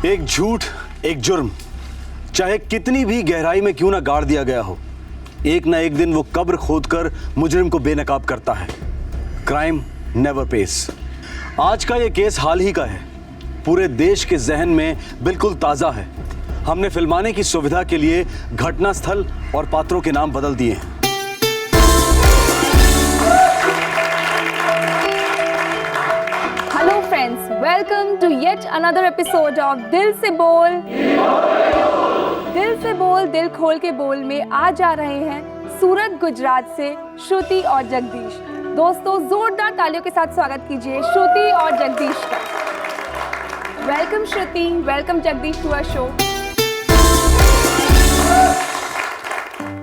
एक झूठ, एक जुर्म, चाहे कितनी भी गहराई में क्यों ना गाड़ दिया गया हो, एक ना एक दिन वो कब्र खोदकर मुजरिम को बेनकाब करता है। Crime never pays. आज का ये केस हाल ही का है, पूरे देश के जहन में बिल्कुल ताजा है। हमने फिल्माने की सुविधा के लिए घटनास्थल और पात्रों के नाम बदल दिए हैं। Hello friends, welcome to yet another episode of Dil Se बोल। दिल से बोल, दिल खोल के बोल में आज आ रहे हैं सूरत गुजरात से श्रुति और जगदीश। दोस्तों, जोरदार तालियों के साथ स्वागत कीजिए श्रुति और जगदीश का। Welcome Shruti, welcome Jagdish to our show.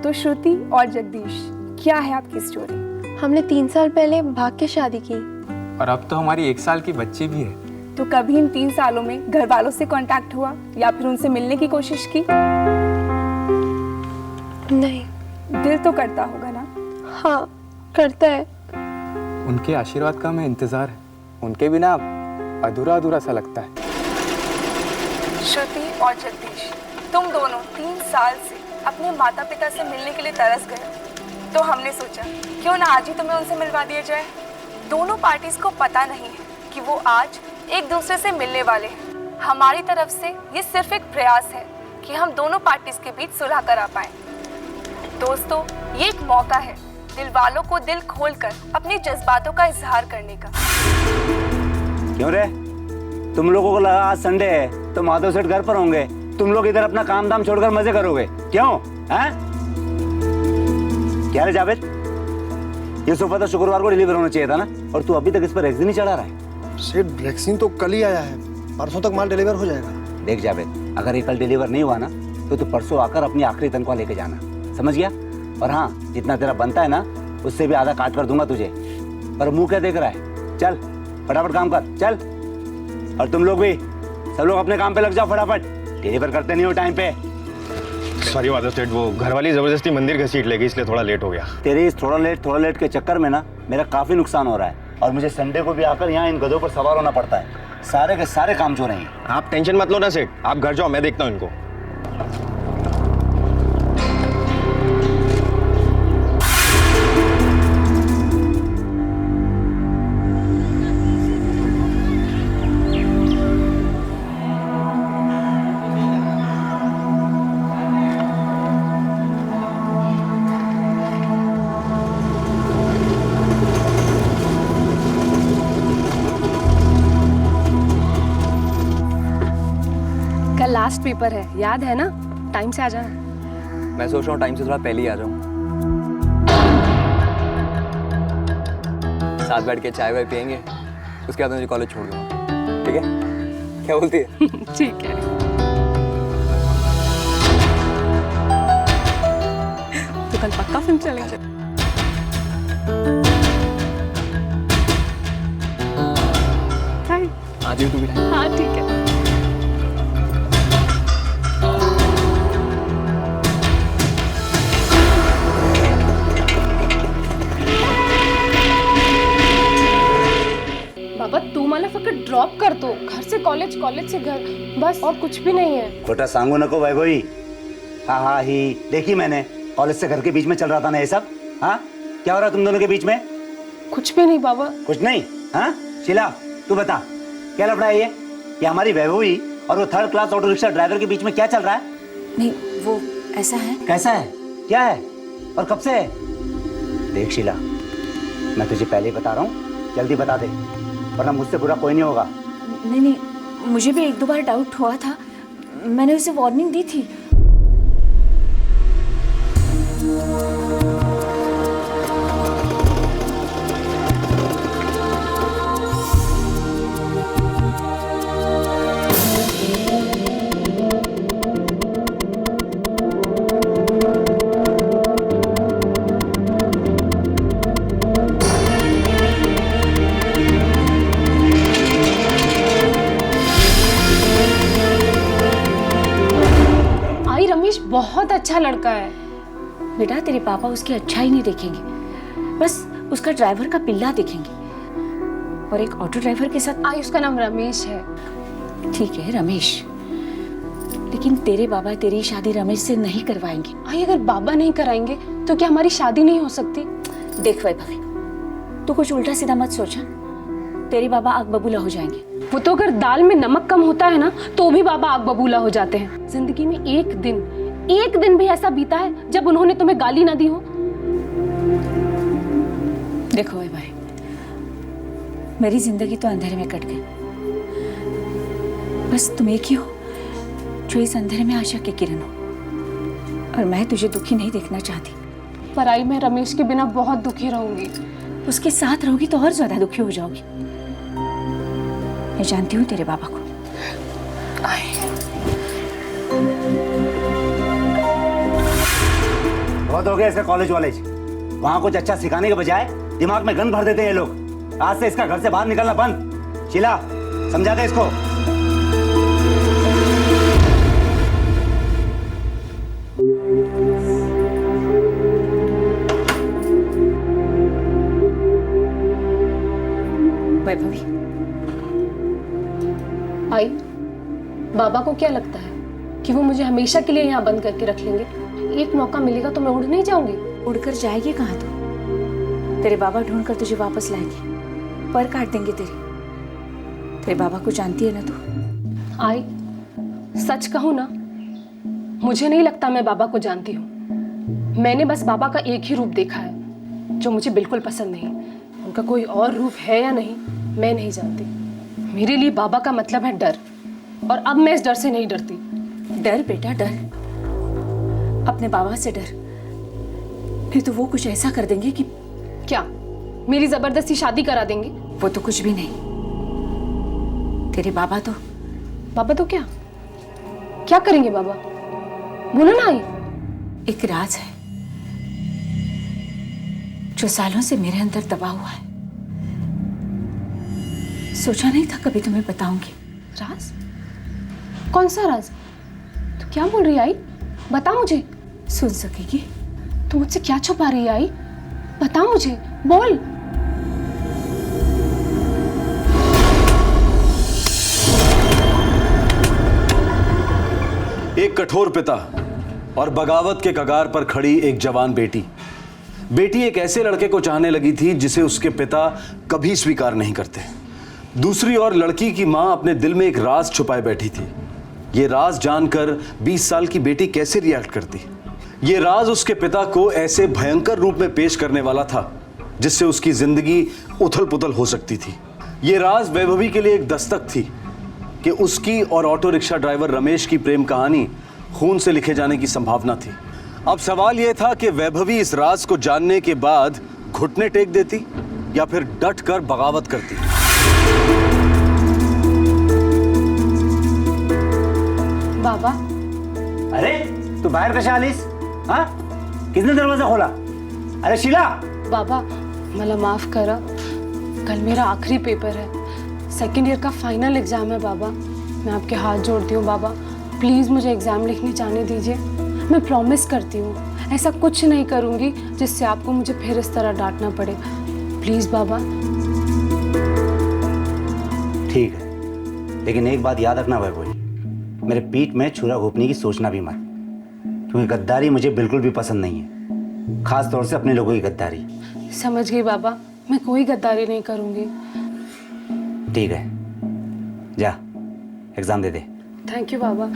तो श्रुति और जगदीश, क्या है आपकी स्टोरी? हमने 3 साल पहले भाग के शादी की और अब तो हमारी 1 साल की बच्ची भी है। तो कभी इन 3 सालों में घर वालों से कांटेक्ट हुआ या फिर उनसे मिलने की कोशिश की? नहीं। दिल तो करता होगा ना? हाँ, करता है। उनके आशीर्वाद का हमें इंतजार है। उनके बिना अधूरा अधूरा सा लगता है। श्रुति और जगदीश, तुम दोनों 3 साल से अपने माता पिता से मिलने के लिए तरस गए, तो हमने सोचा क्यों ना आज ही तुम्हें उनसे मिलवा दिया जाए। दोनों पार्टीज को पता नहीं है कि वो आज एक दूसरे से मिलने वाले हैं। हमारी तरफ से ये सिर्फ एक प्रयास है कि हम दोनों पार्टीज के बीच सुलह करा पाएं। दोस्तों, ये एक मौका है दिल वालों को दिल खोलकर अपने जज्बातों का इजहार करने का। क्यों रे, तुम लोगों को लगा आज संडे है तो माधव सेठ घर पर होंगे, तुम लोग इधर अपना काम धाम छोड़कर मजे करोगे, क्यों? हैं? क्या रे जावेद, ये सोफा तो शुक्रवार को डिलीवर होना चाहिए था ना, और तू अभी तक इस पर रेक्सिन नहीं चढ़ा रहा है। सेठ, रेक्सिन तो कल ही आया है, परसों तक माल डिलीवर हो जाएगा। देख जावेद, अगर ये कल डिलीवर नहीं हुआ ना तो तू परसों आकर अपनी आखिरी तनख्वाह लेके जाना, समझ गया? और हाँ, जितना तेरा बनता है ना उससे भी आधा काट कर दूंगा तुझे। पर मुंह क्या देख रहा है? चल फटाफट काम कर, चल। और तुम लोग भी, सब लोग अपने काम पे लग जाओ फटाफट, डिलीवर करते नहीं हो टाइम पे। सॉरी माधव सेठ, वो घर वाली जबरदस्ती मंदिर घसीट लेगी इसलिए थोड़ा लेट हो गया। तेरे इस थोड़ा लेट के चक्कर में ना मेरा काफी नुकसान हो रहा है, और मुझे संडे को भी आकर यहाँ इन गधों पर सवार होना पड़ता है। सारे के सारे काम जो नहीं। आप टेंशन मत लो ना सेठ, आप घर जाओ, मैं देखता हूँ इनको। कल लास्ट पेपर है, याद है ना? टाइम से आ जाना। मैं सोच रहा हूँ टाइम से थोड़ा पहले ही आ जाऊँ। साथ बैठ के चाय वाय पियेंगे, उसके बाद मुझे कॉलेज छोड़ दूँगा, ठीक है? क्या बोलती है? ठीक है। तो कल पक्का फिल्म चलेंगे। आ जाइए तू भी। हाँ ठीक है। बाबा, तू मला फक्त ड्रॉप कर दो, घर से कॉलेज, कॉलेज से घर, बस, और कुछ भी नहीं है। खोटा सांगू नको वैभवी। हाँ हाँ ही देखी मैंने, कॉलेज से घर के बीच में चल रहा था ना ये सब। हाँ, क्या हो रहा है तुम दोनों के बीच में? कुछ भी नहीं बाबा। कुछ नहीं? हाँ शीला, तू बता क्या लफड़ा है ये हमारी वैभवी और वो 3rd class auto rickshaw driver के बीच में क्या चल रहा है? नहीं, वो ऐसा है। कैसा है? क्या है और कब से है? देख शीला, मैं तुझे पहले ही बता रहा हूँ, जल्दी बता दे, वरना मुझसे बुरा कोई नहीं होगा। नहीं नहीं, मुझे भी 1-2 बार डाउट हुआ था, मैंने उसे वार्निंग दी थी। बहुत अच्छा लड़का है। बेटा, तेरे पापा उसकी अच्छाई नहीं देखेंगे, बस उसका ड्राइवर का पिल्ला देखेंगे। और एक ऑटो ड्राइवर के साथ। उसका नाम रमेश है। ठीक है रमेश, लेकिन तेरे बाबा तेरी शादी रमेश से नहीं करवाएंगे। आई अगर बाबा नहीं कराएंगे तो क्या हमारी शादी नहीं हो सकती? देख वैभवी, तू कुछ उल्टा सीधा मत सोचा, तेरे बाबा आग बबूला हो जाएंगे। वो तो अगर दाल में नमक कम होता है ना तो भी बाबा आग बबूला हो जाते हैं। जिंदगी में एक दिन भी ऐसा बीता है जब उन्होंने तुम्हें गाली ना दी हो? देखो भाई, मेरी जिंदगी तो अंधेरे में कट गई, बस तुम एक ही हो जो इस अंधेरे में आशा की किरण हो, और मैं तुझे दुखी नहीं देखना चाहती। पर आई मैं रमेश के बिना बहुत दुखी रहूंगी। उसके साथ रहोगी तो और ज्यादा दुखी हो जाओगी। मैं जानती हूँ तेरे बाबा को। बहुत हो गया इसका कॉलेज वॉलेज, वहां कुछ अच्छा सिखाने के बजाय दिमाग में गन भर देते हैं ये लोग। आज से इसका घर से बाहर निकलना बंद। शीला, समझा दे इसको। वैभवी, आई बाबा को क्या लगता है कि वो मुझे हमेशा के लिए यहाँ बंद करके रख लेंगे? एक मौका मिलेगा तो मैं उड़ नहीं जाऊंगी। उड़कर जाएगी कहाँ तू? तेरे बाबा ढूंढ कर तुझे वापस लाएंगे, पर काट देंगे तेरे बाबा को जानती है ना तू? आई सच कहूँ ना, मुझे नहीं लगता मैं बाबा को जानती हूँ। मैंने बस बाबा का एक ही रूप देखा है जो मुझे बिल्कुल पसंद नहीं। उनका कोई और रूप है या नहीं मैं नहीं जानती। मेरे लिए बाबा का मतलब है डर, और अब मैं इस डर से नहीं डरती। डर बेटा डर, अपने बाबा से डर, नहीं तो वो कुछ ऐसा कर देंगे कि क्या मेरी जबरदस्ती शादी करा देंगे? वो तो कुछ भी नहीं। तेरे बाबा तो क्या क्या करेंगे बाबा? बोलो ना आई। एक राज है जो सालों से मेरे अंदर दबा हुआ है। सोचा नहीं था कभी तुम्हें बताऊंगी। राज? कौन सा राज? तो क्या बोल रही है आई? बता मुझे। सुन सकेगी? तू मुझसे क्या छुपा रही है आई? बता मुझे, बोल। एक कठोर पिता और बगावत के कगार पर खड़ी एक जवान बेटी। बेटी एक ऐसे लड़के को चाहने लगी थी जिसे उसके पिता कभी स्वीकार नहीं करते। दूसरी ओर लड़की की मां अपने दिल में एक राज छुपाए बैठी थी। ये राज जानकर 20 साल की बेटी कैसे रिएक्ट करती? ये राज उसके पिता को ऐसे भयंकर रूप में पेश करने वाला था जिससे उसकी जिंदगी उथल पुथल हो सकती थी। ये राज वैभवी के लिए एक दस्तक थी कि उसकी और ऑटो रिक्शा ड्राइवर रमेश की प्रेम कहानी खून से लिखे जाने की संभावना थी। अब सवाल यह था कि वैभवी इस राज को जानने के बाद घुटने टेक देती या फिर डट कर बगावत करती। बाबा। अरे तू बाहर कशा आलीस? हाँ, किसने दरवाजा खोला? अरे शीला! बाबा मला माफ करा, कल मेरा आखिरी पेपर है, सेकेंड ईयर का फाइनल एग्जाम है बाबा। मैं आपके हाथ जोड़ती हूँ बाबा, प्लीज़ मुझे एग्ज़ाम लिखने जाने दीजिए। मैं प्रॉमिस करती हूँ ऐसा कुछ नहीं करूँगी जिससे आपको मुझे फिर इस तरह डांटना पड़े। प्लीज़ बाबा। ठीक है, लेकिन एक बात याद रखना वैभवी, मेरे पीठ में छुरा घोपने की सोचना भी मत, क्योंकि गद्दारी मुझे बिल्कुल भी पसंद नहीं है, खास तौर से अपने लोगों की गद्दारी। समझ गई बाबा, मैं कोई गद्दारी नहीं करूँगी। ठीक है, जा एग्जाम दे दे। थैंक यू बाबा।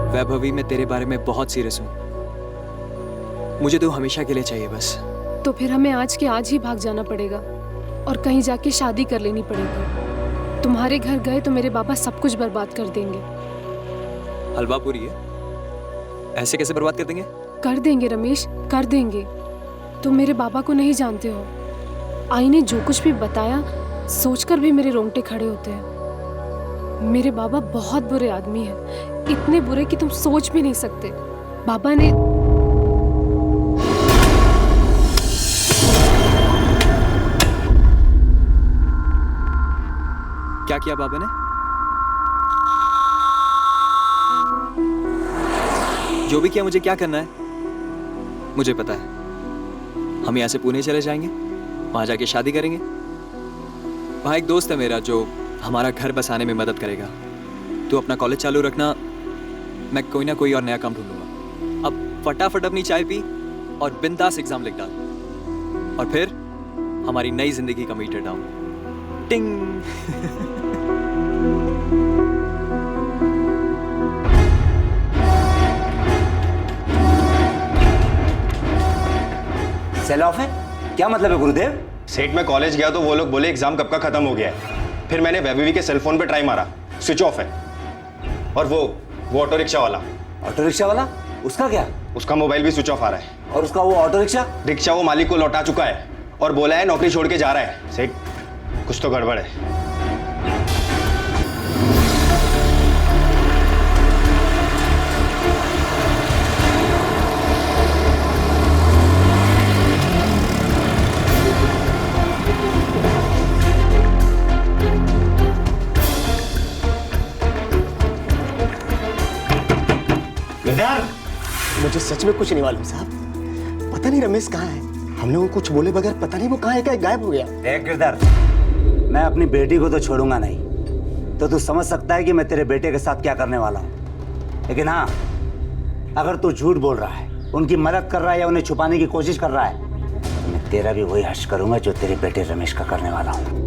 वैभवी, मैं तेरे बारे में बहुत सीरियस हूँ। मुझे तू हमेशा के लिए चाहिए बस। तो फिर हमें आज के आज ही भाग जाना पड़ेगा और कहीं जाके शादी कर लेनी पड़ेगी। तुम्हारे घर गए तो मेरे बाबा सब कुछ बर्बाद कर देंगे। हलवा पूरी है, ऐसे कैसे बर्बाद कर देंगे? कर देंगे रमेश, कर देंगे। तुम मेरे बाबा को नहीं जानते हो। आई ने जो कुछ भी बताया सोचकर भी मेरे रोंगटे खड़े होते हैं। मेरे बाबा बहुत बुरे आदमी हैं, इतने बुरे कि तुम सोच भी नहीं सकते। बाबा ने क्या किया बाबा ने? जो भी किया, मुझे क्या करना है मुझे पता है। हम यहाँ से पुणे चले जाएंगे, वहां जाके शादी करेंगे। वहां एक दोस्त है मेरा जो हमारा घर बसाने में मदद करेगा। तू अपना कॉलेज चालू रखना, मैं कोई ना कोई और नया काम ढूंढूंगा। अब फटाफट अपनी चाय पी और बिंदास एग्जाम लिख डाल, और फिर हमारी नई जिंदगी का मीटर डाउन। टिंग। सेल ऑफ है? क्या मतलब है गुरुदेव? सेठ, मैं कॉलेज गया तो वो लोग बोले एग्जाम कब का खत्म हो गया है। फिर मैंने वैभवी के सेल फोन पे ट्राई मारा, स्विच ऑफ है। और वो ऑटो रिक्शा वाला। ऑटो रिक्शा वाला? उसका क्या? उसका मोबाइल भी स्विच ऑफ आ रहा है। और उसका वो ऑटो रिक्शा वो मालिक को लौटा चुका है और बोला है नौकरी छोड़ के जा रहा है। सेठ, कुछ तो गड़बड़ है। मुझे सच में कुछ नहीं मालूम साहब। पता नहीं रमेश कहाँ है। हम लोगों को कुछ बोले बगैर पता नहीं वो कहाँ है, गायब हो गया। देख गिरधर, मैं अपनी बेटी को तो छोड़ूंगा नहीं, तो तू समझ सकता है कि मैं तेरे बेटे के साथ क्या करने वाला हूँ। लेकिन हाँ, अगर तू झूठ बोल रहा है, उनकी मदद कर रहा है या उन्हें छुपाने की कोशिश कर रहा है, तो मैं तेरा भी वही हश्र करूंगा जो तेरे बेटे रमेश का करने वाला हूँ।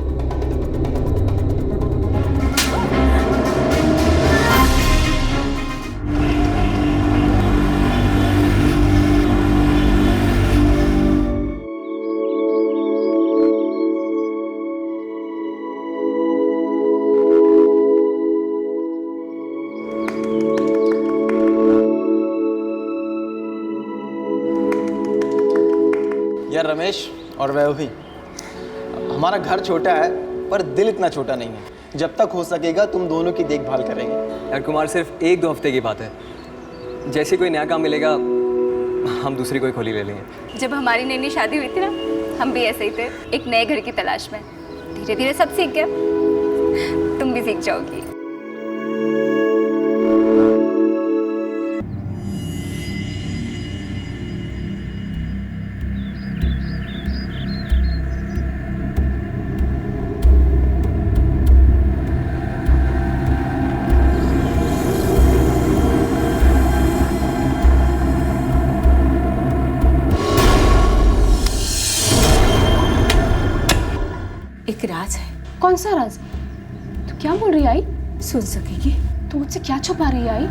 यार रमेश और वैभवी, हमारा घर छोटा है पर दिल इतना छोटा नहीं है। जब तक हो सकेगा तुम दोनों की देखभाल करेंगे। यार कुमार, सिर्फ 1-2 हफ्ते की बात है। जैसे कोई नया काम मिलेगा हम दूसरी कोई खोली ले लेंगे। जब हमारी नई नई शादी हुई थी ना, हम भी ऐसे ही थे, एक नए घर की तलाश में। धीरे धीरे सब सीख गया, तुम भी सीख जाओगी। एक राज है। कौन सा राज? तू क्या बोल रही आई? सुन सकेगी? तू मुझसे क्या छुपा रही आई?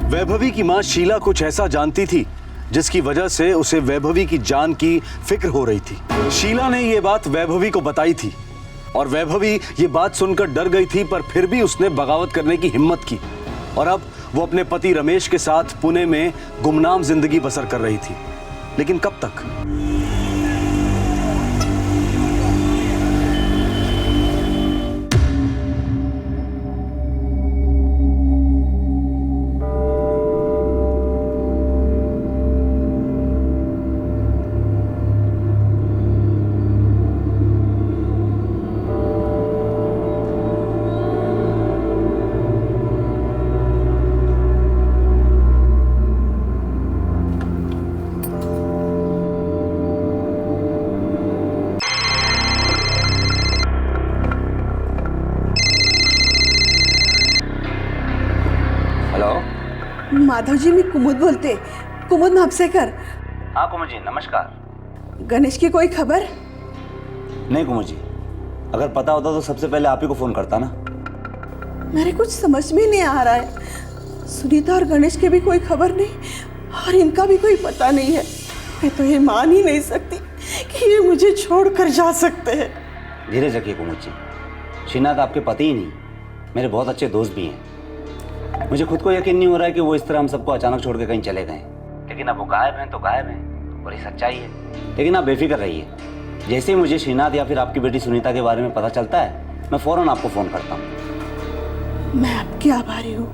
वैभवी की मां शीला कुछ ऐसा जानती थी जिसकी वजह से उसे वैभवी की जान की फिक्र हो रही थी। शीला ने यह बात वैभवी को बताई थी और वैभवी ये बात सुनकर डर गई थी, पर फिर भी उसने बगावत करने की हिम्मत की और अब वो अपने पति रमेश के साथ पुणे में गुमनाम जिंदगी बसर कर रही थी। लेकिन कब तक? माधव जी, मी कुमुद बोलते, कुमुद म्हापसेकर। हाँ कुमुद जी, नमस्कार। गणेश की कोई खबर? नहीं कुमुद जी, अगर पता होता तो सबसे पहले आप ही को फ़ोन करता ना। मेरे कुछ समझ में नहीं आ रहा है। सुनीता और गणेश की भी कोई खबर नहीं और इनका भी कोई पता नहीं है। मैं तो ये मान ही नहीं सकती कि ये मुझे छोड़कर जा सकते हैं। धीरज रखिए कुमुद जी, श्रीनाथ आपके पति ही नहीं, मेरे बहुत अच्छे दोस्त भी हैं। मुझे खुद को यकीन नहीं हो रहा है कि वो इस तरह हम सबको अचानक छोड़ के कहीं चले गए, लेकिन अब वो गायब हैं तो गायब हैं, और ये सच्चाई है। लेकिन आप बेफिक्र रहिए, जैसे ही मुझे श्रीनाथ या फिर आपकी बेटी सुनीता के बारे में पता चलता है, मैं फ़ौरन आपको फ़ोन करता हूँ। मैं आपकी आभारी हूँ।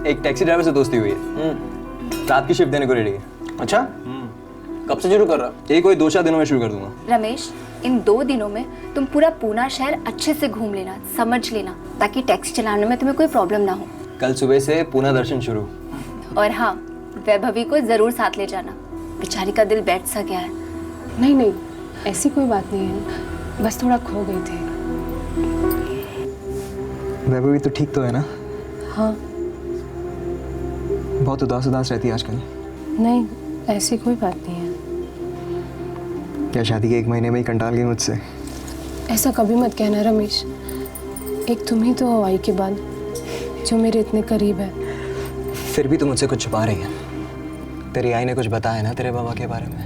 एक टैक्सी ड्राइवर से दोस्ती हुई है, रात की शिफ्ट देने को रेडी है। अच्छा, कब से शुरू कर रहा? ये कोई 2-4 दिनों में शुरू कर दूंगा। रमेश, इन 2 दिनों में तुम पूरा पूना शहर अच्छे से घूम लेना, समझ लेना, ताकि टैक्सी चलाने में तुम्हें कोई प्रॉब्लम ना हो। कल सुबह से पूना दर्शन शुरू। और हाँ, वैभवी को जरूर साथ ले जाना, बेचारी का दिल बैठ सा गया है। नहीं नहीं, ऐसी कोई बात नहीं है, बस थोड़ा खो गई थी। वैभवी तो ठीक तो है ना? हाँ। बहुत उदास रहती है आजकल। नहीं, ऐसी कोई बात नहीं है। क्या शादी के 1 महीने में ही कंटाल गई मुझसे? ऐसा कभी मत कहना रमेश। एक तुम ही तो हो आई के बाद जो मेरे इतने करीब है। फिर भी तू मुझसे कुछ छुपा रही है। तेरी आई ने कुछ बताया ना तेरे बाबा के बारे में,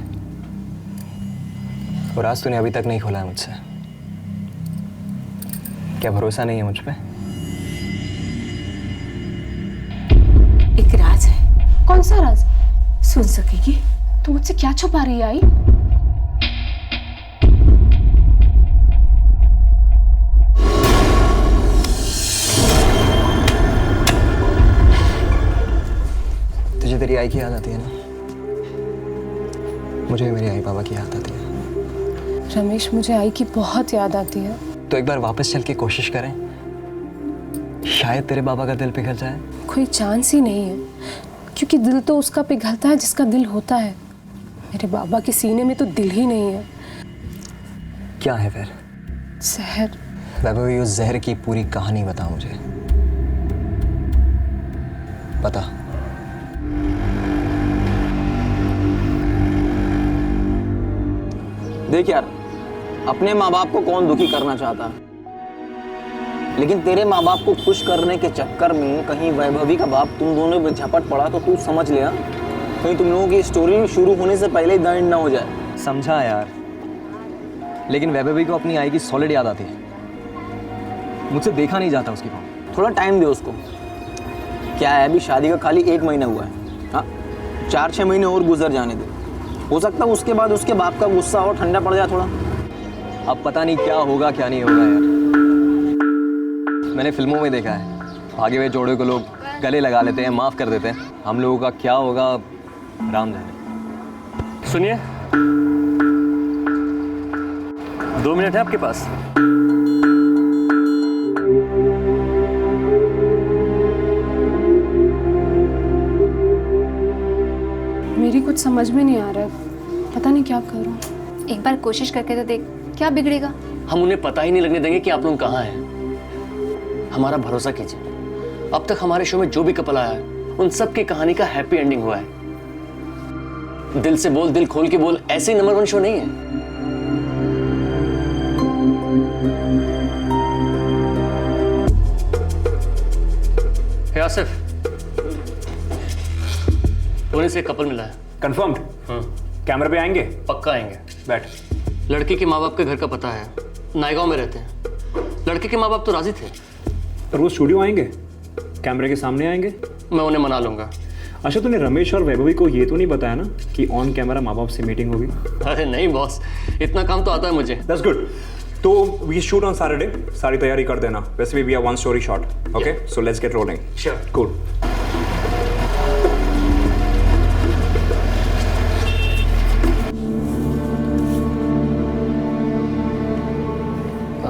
और आज तूने अभी तक नहीं खोला है मुझसे। क्या भरोसा नहीं है मुझ पे? एक राज है। कौन सा राज? सुन सकेगी? तू मुझसे क्या छुपा रही है आई? तुझे तेरी आई की याद आती है ना? मुझे भी मेरी आई बाबा की याद आती है। रमेश, मुझे आई की बहुत याद आती है। तो एक बार वापस चल के कोशिश करें, शायद तेरे बाबा का दिल पिघल जाए। कोई चांस ही नहीं है, क्योंकि दिल तो उसका पिघलता है जिसका दिल होता है। मेरे बाबा के सीने में तो दिल ही नहीं है। क्या है फिर? जहर। वैभवी, उस जहर की पूरी कहानी बता मुझे, बता। देख यार, अपने माँ बाप को कौन दुखी करना चाहता है, लेकिन तेरे माँ बाप को खुश करने के चक्कर में कहीं वैभवी का बाप तुम दोनों में झपट पड़ा तो तू समझ लिया, कहीं तुम लोगों की स्टोरी शुरू होने से पहले ही द एंड ना हो जाए। समझा यार, लेकिन वैभवी को अपनी आई की सॉलिड याद आती है। मुझसे देखा नहीं जाता उसकी बात। थोड़ा टाइम दे उसको। क्या है, अभी शादी का खाली 1 महीना हुआ है। हाँ, 4-6 महीने और गुजर जाने दे, हो सकता है उसके बाद उसके बाप का गुस्सा और ठंडा पड़ जाए थोड़ा। अब पता नहीं क्या होगा क्या नहीं होगा यार। मैंने फिल्मों में देखा है, भागे हुए जोड़े को लोग गले लगा लेते हैं, माफ कर देते हैं। हम लोगों का क्या होगा, राम जाने। सुनिए, 2 मिनट है आपके पास? मेरी कुछ समझ में नहीं आ रहा है, पता नहीं क्या करूं। एक बार कोशिश करके तो देख, क्या बिगड़ेगा? हम उन्हें पता ही नहीं लगने देंगे कि आप लोग कहाँ हैं। हमारा भरोसा कीजिए, अब तक हमारे शो में जो भी कपल आया है उन सब की कहानी का हैप्पी एंडिंग हुआ है। दिल से बोल, दिल खोल के बोल ऐसे ही नंबर 1 शो नहीं है। हे आसिफ, पुलिस से कपल मिला है। कंफर्म्ड? कैमरे पे आएंगे? पक्का आएंगे। बैठ। लड़की के माँ बाप के घर का पता है, नायगांव में रहते हैं। लड़के के माँ बाप तो राजी थे। पर वो स्टूडियो आएंगे, कैमरे के सामने आएंगे? मैं उन्हें मना लूंगा। अच्छा, तूने रमेश और वैभवी को ये तो नहीं बताया ना कि ऑन कैमरा माँ बाप से मीटिंग होगी? अरे नहीं बॉस, इतना काम तो आता है मुझे। That's good. तो वी शूट ऑन सैटरडे, सारी तैयारी कर देना। वैसे भी we are 1 story shot. Okay, so let's get rolling. Sure. Cool.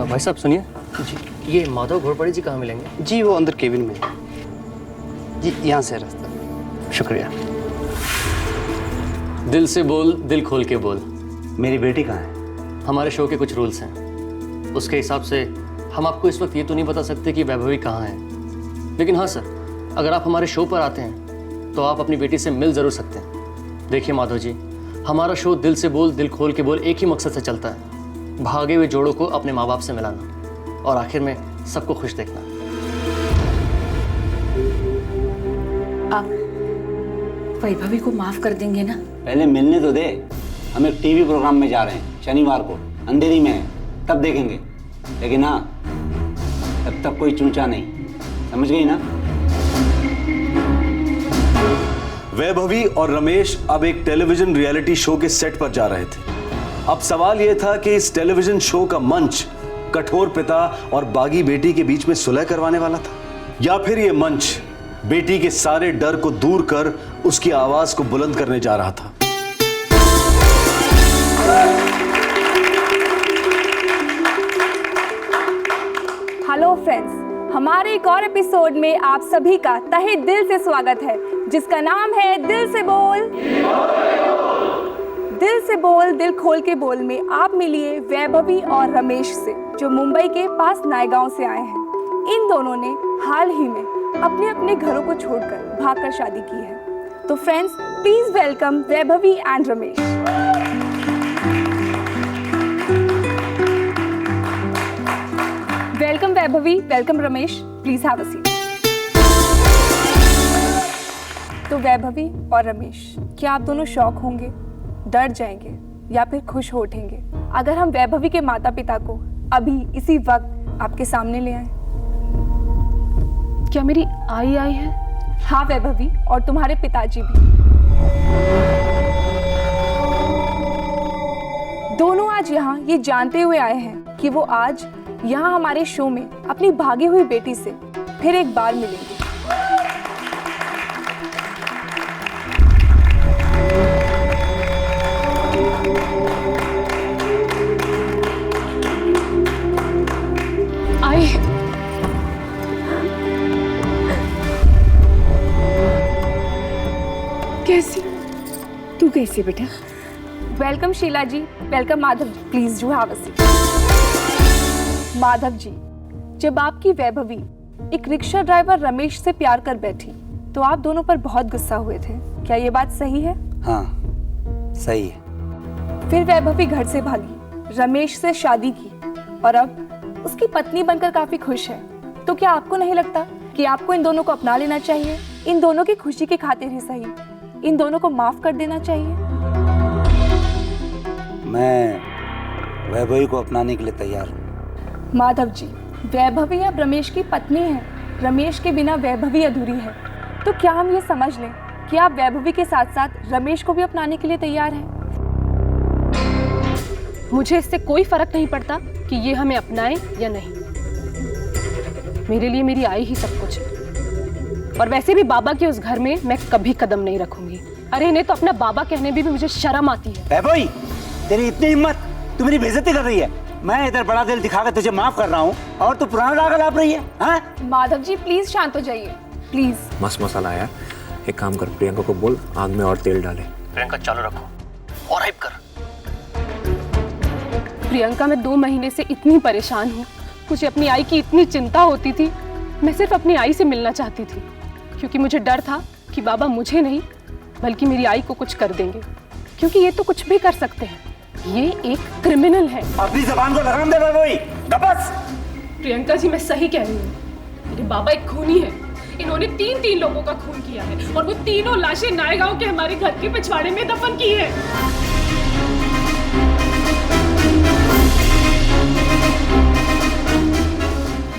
भाई साहब सुनिए जी, ये माधव घोड़पड़ी जी कहाँ मिलेंगे? जी वो अंदर केबिन में है जी, यहाँ से रास्ता। शुक्रिया। दिल से बोल, दिल खोल के बोल, मेरी बेटी कहाँ है? हमारे शो के कुछ रूल्स हैं, उसके हिसाब से हम आपको इस वक्त ये तो नहीं बता सकते कि वैभवी कहाँ है। लेकिन हाँ सर, अगर आप हमारे शो पर आते हैं तो आप अपनी बेटी से मिल ज़रूर सकते हैं। देखिए माधव जी, हमारा शो दिल से बोल दिल खोल के बोल एक ही मकसद से चलता है, भागे हुए जोड़ों को अपने माँ बाप से मिलाना और आखिर में सबको खुश देखना। आप वैभवी को माफ कर देंगे ना? पहले मिलने तो दे। हम एक टीवी प्रोग्राम में जा रहे हैं शनिवार को, अंधेरी में है, तब देखेंगे। लेकिन हाँ, तब तक कोई चूचा नहीं, समझ गई ना? वैभवी और रमेश अब एक टेलीविजन रियलिटी शो के सेट पर जा रहे थे। अब सवाल यह था कि इस टेलीविजन शो का मंच कठोर पिता और बागी बेटी के बीच में सुलह करवाने वाला था, या फिर यह मंच बेटी के सारे डर को दूर कर उसकी आवाज को बुलंद करने जा रहा था। हेलो फ्रेंड्स, हमारे एक और एपिसोड में आप सभी का तहे दिल से स्वागत है, जिसका नाम है दिल से बोल दिल खोल के बोल में आप मिलिए वैभवी और रमेश से, जो मुंबई के पास नायगांव से आए हैं। इन दोनों ने हाल ही में अपने अपने घरों को छोड़कर भागकर शादी की है। तो friends, please welcome Vaibhavi and Ramesh. Welcome Vaibhavi, welcome Ramesh, please have a seat. तो वैभवी और रमेश, क्या आप दोनों शॉक होंगे, डर जाएंगे या फिर खुश हो उठेंगे अगर हम वैभवी के माता पिता को अभी इसी वक्त आपके सामने ले आए? क्या मेरी आई है? हाँ वैभवी, और तुम्हारे पिताजी भी। दोनों आज यहाँ ये जानते हुए आए हैं कि वो आज यहाँ हमारे शो में अपनी भागी हुई बेटी से फिर एक बार मिलेंगे। कैसी? तू कैसी बेटा? Welcome Sheela ji, welcome Madhav ji, please do have a seat. Madhav ji, जब आपकी वैभवी एक रिक्शा ड्राइवर रमेश से प्यार कर बैठी तो आप दोनों पर बहुत गुस्सा हुए थे, क्या ये बात सही है? हाँ, सही है। फिर वैभवी घर से भागी, रमेश से शादी की और अब उसकी पत्नी बनकर काफी खुश है। तो क्या आपको नहीं लगता कि आपको इन दोनों को अपना लेना चाहिए? इन दोनों की खुशी की खातिर ही सही, इन दोनों को माफ कर देना चाहिए। मैं वैभवी को अपनाने के लिए तैयार हूँ। माधव जी, वैभवी अब रमेश की पत्नी है, रमेश के बिना वैभवी अधूरी है। तो क्या हम ये समझ लें कि आप वैभवी के साथ साथ रमेश को भी अपनाने के लिए तैयार हैं? मुझे इससे कोई फर्क नहीं पड़ता कि ये हमें अपनाए या नहीं। मेरे लिए मेरी आई ही सब कुछ है, और वैसे भी बाबा के उस घर में मैं कभी कदम नहीं रखूंगी। अरे इन्हें तो अपना बाबा कहने भी मुझे शर्म आती है। वैभवी, तेरी इतनी हिम्मत, तू मेरी बेइज्जती कर रही है। मैं इधर बड़ा दिल दिखाकर तुझे माफ कर रहा हूँ और तू पुराना राग लाप रही है। हाँ? माधव जी प्लीज शांत हो जाइए, प्लीज। मस्त मसाला आया। एक काम कर, प्रियंका को बोल आग में और तेल डाले। प्रियंका चालू रखो और हाइप कर। प्रियंका, मैं 2 महीने से इतनी परेशान हूँ, मुझे अपनी आई की इतनी चिंता होती थी। मैं सिर्फ अपनी आई से मिलना चाहती थी, क्योंकि मुझे डर था कि बाबा मुझे नहीं बल्कि मेरी आई को कुछ कर देंगे, क्योंकि ये तो कुछ भी कर सकते हैं। ये एक क्रिमिनल है। अपनी ज़बान को लगाम दे वैभवी, बस। प्रियंका जी, मैं सही कह रही हूँ। मेरे बाबा एक खूनी है। इन्होंने 3 लोगों का खून किया है और वो तीनों लाशें नायगांव के हमारे घर के पिछवाड़े में दफन की है।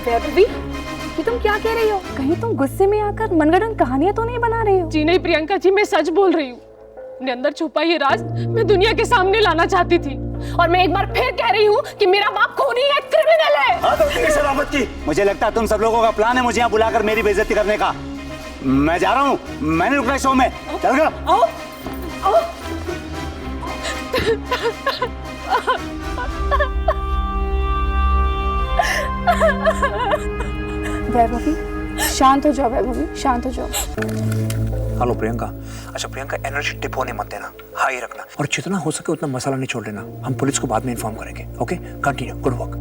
वैभवी, ये तुम क्या कह रही हो? कहीं तुम गुस्से में आकर मनगढ़ंत कहानियां तो नहीं बना रही हो? जी नहीं प्रियंका जी, मैं सच बोल रही हूँ। अपने अंदर छुपा ये राज मैं दुनिया के सामने लाना चाहती थी, और मैं एक बार फिर कह रही हूँ कि मेरा बाप खूनी है, क्रिमिनल है। हाँ, तो तेरी शराफत की। मुझे लगता है तुम सब लोगों का प्लान है मुझे यहाँ बुलाकर मेरी बेइज्जती करने का। मैं जा रहा हूँ, मैंने रुकना शो में। चल गया। आओ, आओ। वैभवी, शांत हो जाओ वैभवी, शांत हो जाओ। हेलो प्रियंका। अच्छा प्रियंका, एनर्जी डिप होने मत देना, हाई रखना और जितना हो सके उतना मसाला नहीं छोड़ देना। हम पुलिस को बाद में इन्फॉर्म करेंगे। Okay, continue, good work.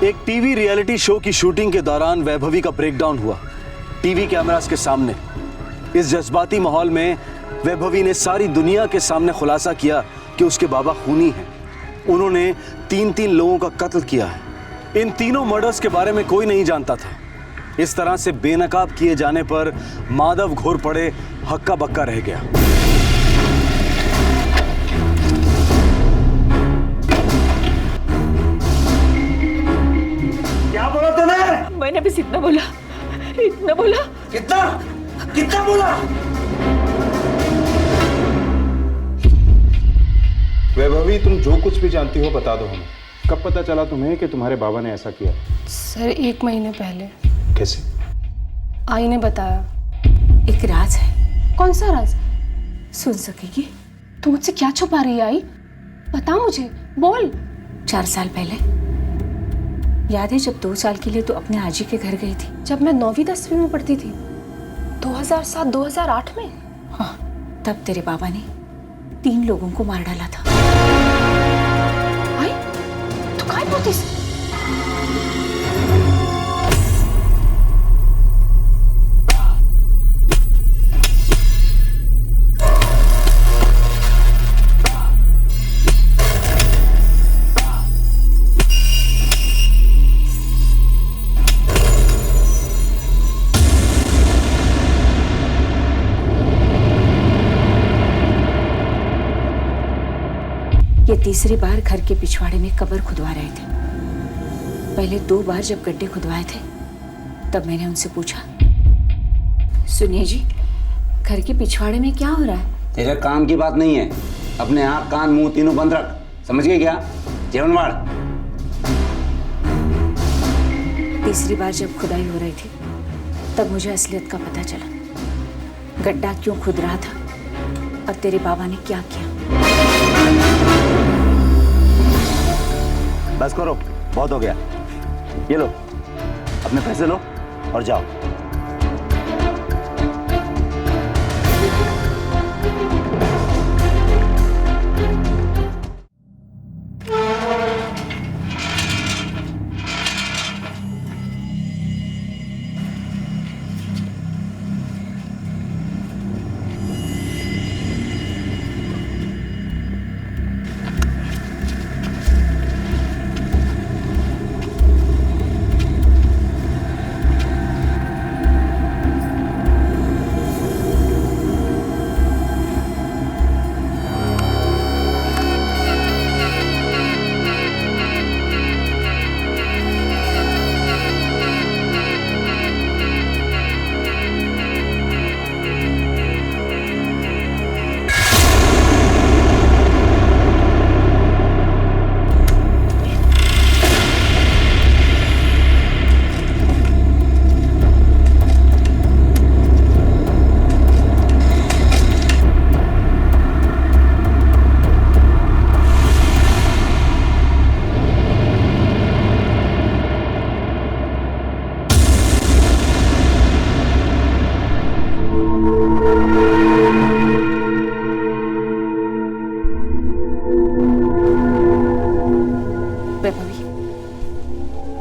एक टीवी रियलिटी शो की शूटिंग के दौरान वैभवी का ब्रेकडाउन हुआ टीवी कैमरास के सामने। इस जज्बाती माहौल में वैभवी ने सारी दुनिया के सामने खुलासा किया कि उसके बाबा खूनी हैं। उन्होंने 3 लोगों का कत्ल किया है। इन तीनों मर्डर्स के बारे में कोई नहीं जानता था। इस तरह से बेनकाब किए जाने पर माधव घोर पड़े, हक्का बक्का रह गया। क्या बोला तूने? मैंने बस इतना बोला, इतना बोला। कितना कितना बोला? वैभवी, तुम जो कुछ भी जानती हो बता दो हमें। कब पता चला तुम्हें कि तुम्हारे बाबा ने ऐसा किया? सर 1 महीने पहले। कैसे? आई ने बताया। एक राज है। कौन सा राज? सुन सकेगी? तू मुझसे क्या छुपा रही है आई? बता मुझे, बोल। 4 साल पहले याद है जब 2 साल के लिए तू अपने आजी के घर गई थी? जब मैं 9वीं 10वीं में पढ़ती थी, 2007-2008 में। हाँ, तब तेरे बाबा ने 3 लोगों को मार डाला था। आई, तू काय बोलतीस? ये तीसरी बार घर के पिछवाड़े में कब्र खुदवा रहे थे। पहले 2 बार जब गड्ढे खुदवाए थे तब मैंने उनसे पूछा, सुनिए जी, घर के पिछवाड़े में क्या हो रहा है? तेरे काम की बात नहीं है। अपने आँख कान मुंह तीनों बंद रख, समझ गए क्या? जीवनवाड़। तीसरी बार जब खुदाई हो रही थी तब मुझे असलियत का पता चला। गड्ढा क्यों खुद रहा था और तेरे बाबा ने क्या किया। बस करो, बहुत हो गया। ये लो, अपने पैसे लो और जाओ।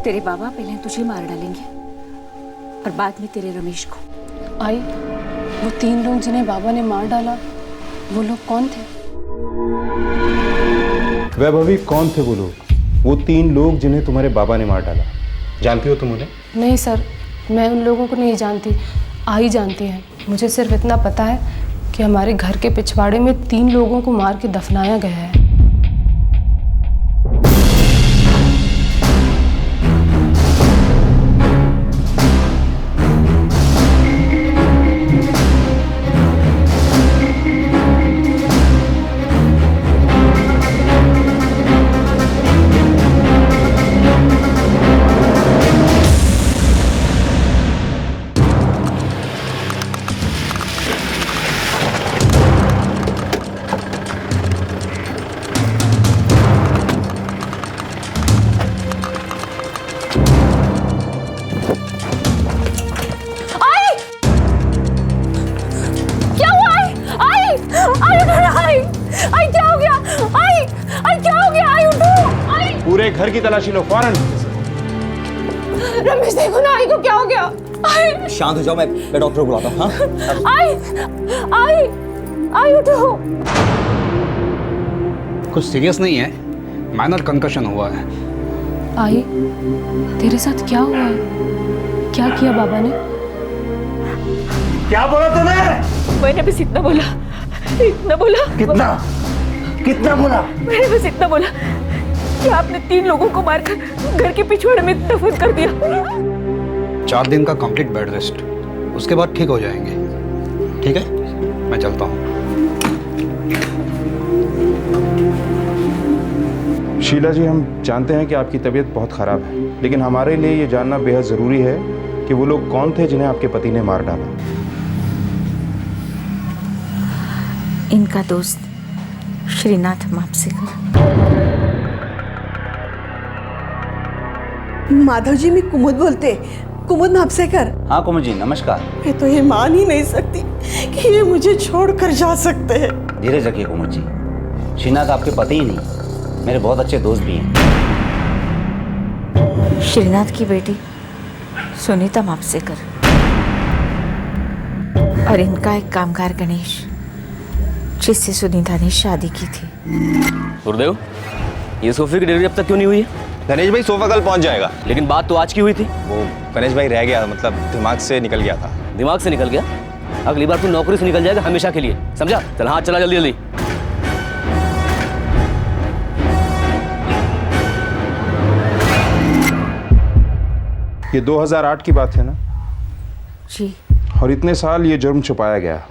तेरे बाबा पहले तुझे मार डालेंगे और बाद में तेरे रमेश को। आई, वो 3 लोग जिन्हें बाबा ने मार डाला, वो लोग कौन थे? वैभवी, कौन थे वो लोग? वो 3 लोग जिन्हें तुम्हारे बाबा ने मार डाला, जानती हो तुम उन्हें? नहीं सर, मैं उन लोगों को नहीं जानती, आई जानती है। मुझे सिर्फ इतना पता है कि हमारे घर के पिछवाड़े में 3 लोगों को मार के दफनाया गया है। घर की तलाशी लो फौरन। रमेश देखो ना, आई को क्या हो गया? आई शांत हो जाओ, मैं डॉक्टर को बुलाता हूँ। हाँ आई उठो। कुछ सीरियस नहीं है, माइनर कंकशन हुआ है। आई, तेरे साथ क्या हुआ है? क्या किया बाबा ने? क्या बोला तूने? मैंने बस इतना बोला, इतना बोला। कितना कितना बोला? मैंने बस इतना बोला कि आपने 3 लोगों को मारकर घर के पिछवाड़े में दफन कर दिया। 4 दिन का कंप्लीट बेड रेस्ट, उसके बाद ठीक हो जाएंगे। ठीक है, मैं चलता हूँ। शीला जी, हम जानते हैं कि आपकी तबीयत बहुत खराब है, लेकिन हमारे लिए ये जानना बेहद जरूरी है कि वो लोग कौन थे जिन्हें आपके पति ने मार डाला। इनका दोस्त श्रीनाथ मापसेकर। माधव जी, मैं कुमुद बोलते, कुमुद मापसेकर। हाँ कुमुद जी, नमस्कार। मैं तो ये मान ही नहीं सकती कि ये मुझे छोड़कर जा सकते हैं। धीरज रखिए कुमुद जी, श्रीनाथ आपके पति ही नहीं, मेरे बहुत अच्छे दोस्त भी हैं। श्रीनाथ की बेटी सुनीता मापसेकर और इनका एक कामगार गणेश, जिससे सुनीता ने शादी की थी। गुरुदेव, ये सोफे की डिलीवरी अब तक क्यों नहीं हुई है? गणेश भाई सोफा कल पहुंच जाएगा। लेकिन बात तो आज की हुई थी। वो गणेश भाई रह गया, मतलब दिमाग से निकल गया था। दिमाग से निकल गया? अगली बार तू नौकरी से निकल जाएगा हमेशा के लिए, समझा? चल हाँ, चला जल्दी जल्दी। ये 2008 की बात है ना? जी। और इतने साल ये जुर्म छुपाया गया।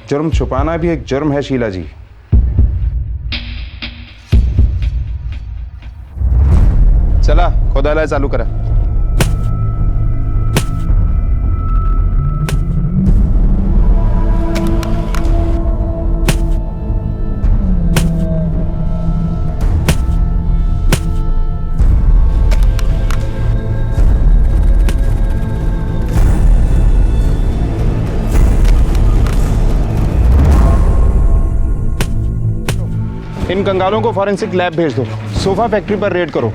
जुर्म छुपाना भी एक जुर्म है शीला जी। चला खोदाला चालू करा। इन कंगालों को फॉरेंसिक लैब भेज दो। सोफा फैक्ट्री पर रेड करो।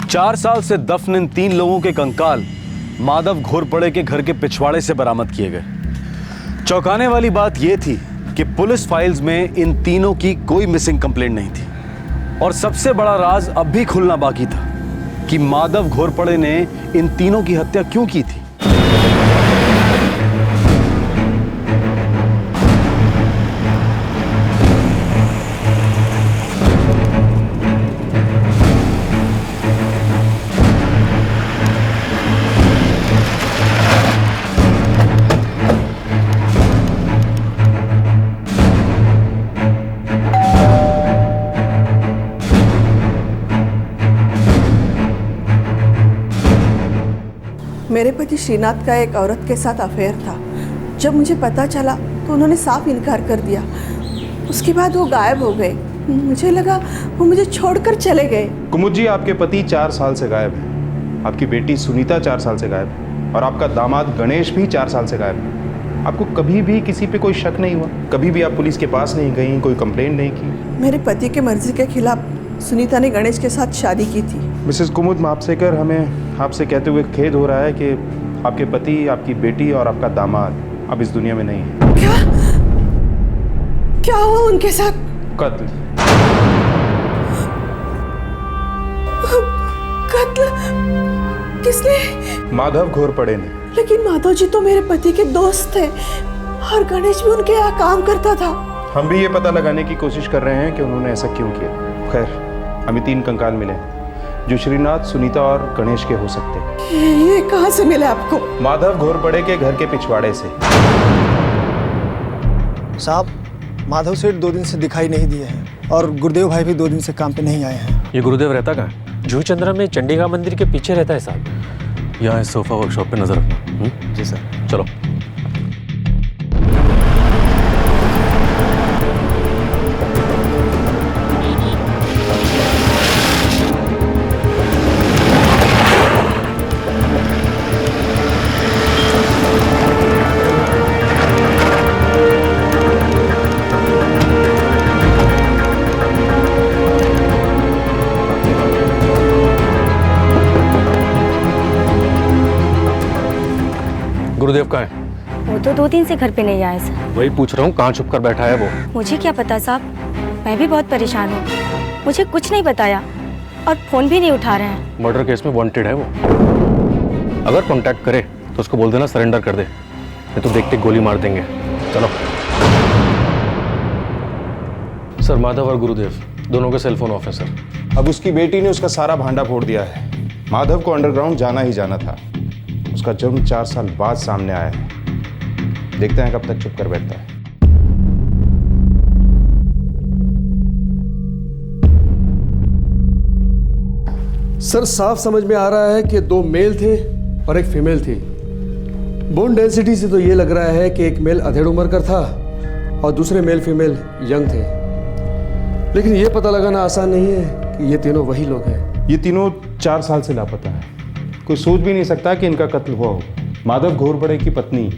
4 साल से दफन इन 3 लोगों के कंकाल माधव घोरपड़े के घर के पिछवाड़े से बरामद किए गए। चौंकाने वाली बात यह थी कि पुलिस फाइल्स में इन तीनों की कोई मिसिंग कंप्लेंट नहीं थी। और सबसे बड़ा राज अब भी खुलना बाकी था कि माधव घोरपड़े ने इन तीनों की हत्या क्यों की थी। मेरे पति श्रीनाथ का एक औरत के साथ अफेयर था। जब मुझे पता चला तो उन्होंने साफ इनकार कर दिया। उसके बाद वो गायब हो गए। मुझे लगा वो मुझे छोड़कर चले गए। कुमुद जी, आपके पति 4 साल से गायब है, आपकी बेटी सुनीता 4 साल से गायब है, और आपका दामाद गणेश भी 4 साल से गायब है। आपको कभी भी किसी पे कोई शक नहीं हुआ? कभी भी आप पुलिस के पास नहीं गई, कोई कंप्लेंट नहीं की? मेरे पति के मर्जी के खिलाफ सुनीता ने गणेश के साथ शादी की थी। मिसेस कुमुद मापसेकर, हमें आपसे कहते हुए खेद हो रहा है कि आपके पति, आपकी बेटी और आपका दामाद अब इस दुनिया में नहीं है। क्या हुआ उनके साथ? कत्ल। कत्ल? किसने? माधव घोरपड़े ने। लेकिन माधव जी तो मेरे पति के दोस्त थे और गणेश भी उनके यहाँ काम करता था। हम भी ये पता लगाने की कोशिश कर रहे हैं कि उन्होंने ऐसा क्यों किया। खैर, हमें 3 कंकाल मिले जो श्रीनाथ, सुनीता और गणेश के हो सकते हैं। ये कहाँ से मिले आपको? माधव घोरपड़े के घर के पिछवाड़े से। साहब, माधव सेठ 2 दिन से दिखाई नहीं दिए हैं और गुरुदेव भाई भी 2 दिन से काम पे नहीं आए हैं। ये गुरुदेव रहता कहाँ? जूही चंद्रा में चंडीगढ़ मंदिर के पीछे रहता है साहब। यहाँ इस सोफा वर्कशॉप पे नजर रखना। जी सर। चलो। गुरुदेव कहाँ है? वो तो 2 दिन से घर पे नहीं आया सर। वही पूछ रहा हूँ, कहाँ छुप कर बैठा है वो? मुझे क्या पता साहब, मैं भी बहुत परेशान हूँ। मुझे कुछ नहीं बताया और फोन भी नहीं उठा रहे हैं। मर्डर केस में वांटेड है वो। अगर कांटेक्ट करे तो उसको बोल देना सरेंडर कर दे, नहीं तो देखते गोली मार देंगे। चलो। सर, माधव और गुरुदेव दोनों के सेलफोन ऑफ है सर। अब उसकी बेटी ने उसका सारा भांडा फोड़ दिया है। माधव को अंडरग्राउंड जाना ही जाना था। उसका जुर्म 4 साल बाद सामने आया है। देखते हैं कब तक चुप कर बैठता है। सर, साफ समझ में आ रहा है कि 2 मेल थे और एक फीमेल थी। बोन डेंसिटी से तो ये लग रहा है कि एक मेल अधेड़ उम्र का था और दूसरे मेल फीमेल यंग थे। लेकिन ये पता लगाना आसान नहीं है कि ये तीनों वही लोग हैं। ये तीनों 4 साल से लापता है। कोई सोच भी नहीं सकता कि इनका कत्ल हुआ हो। माधव घोरपड़े की पत्नी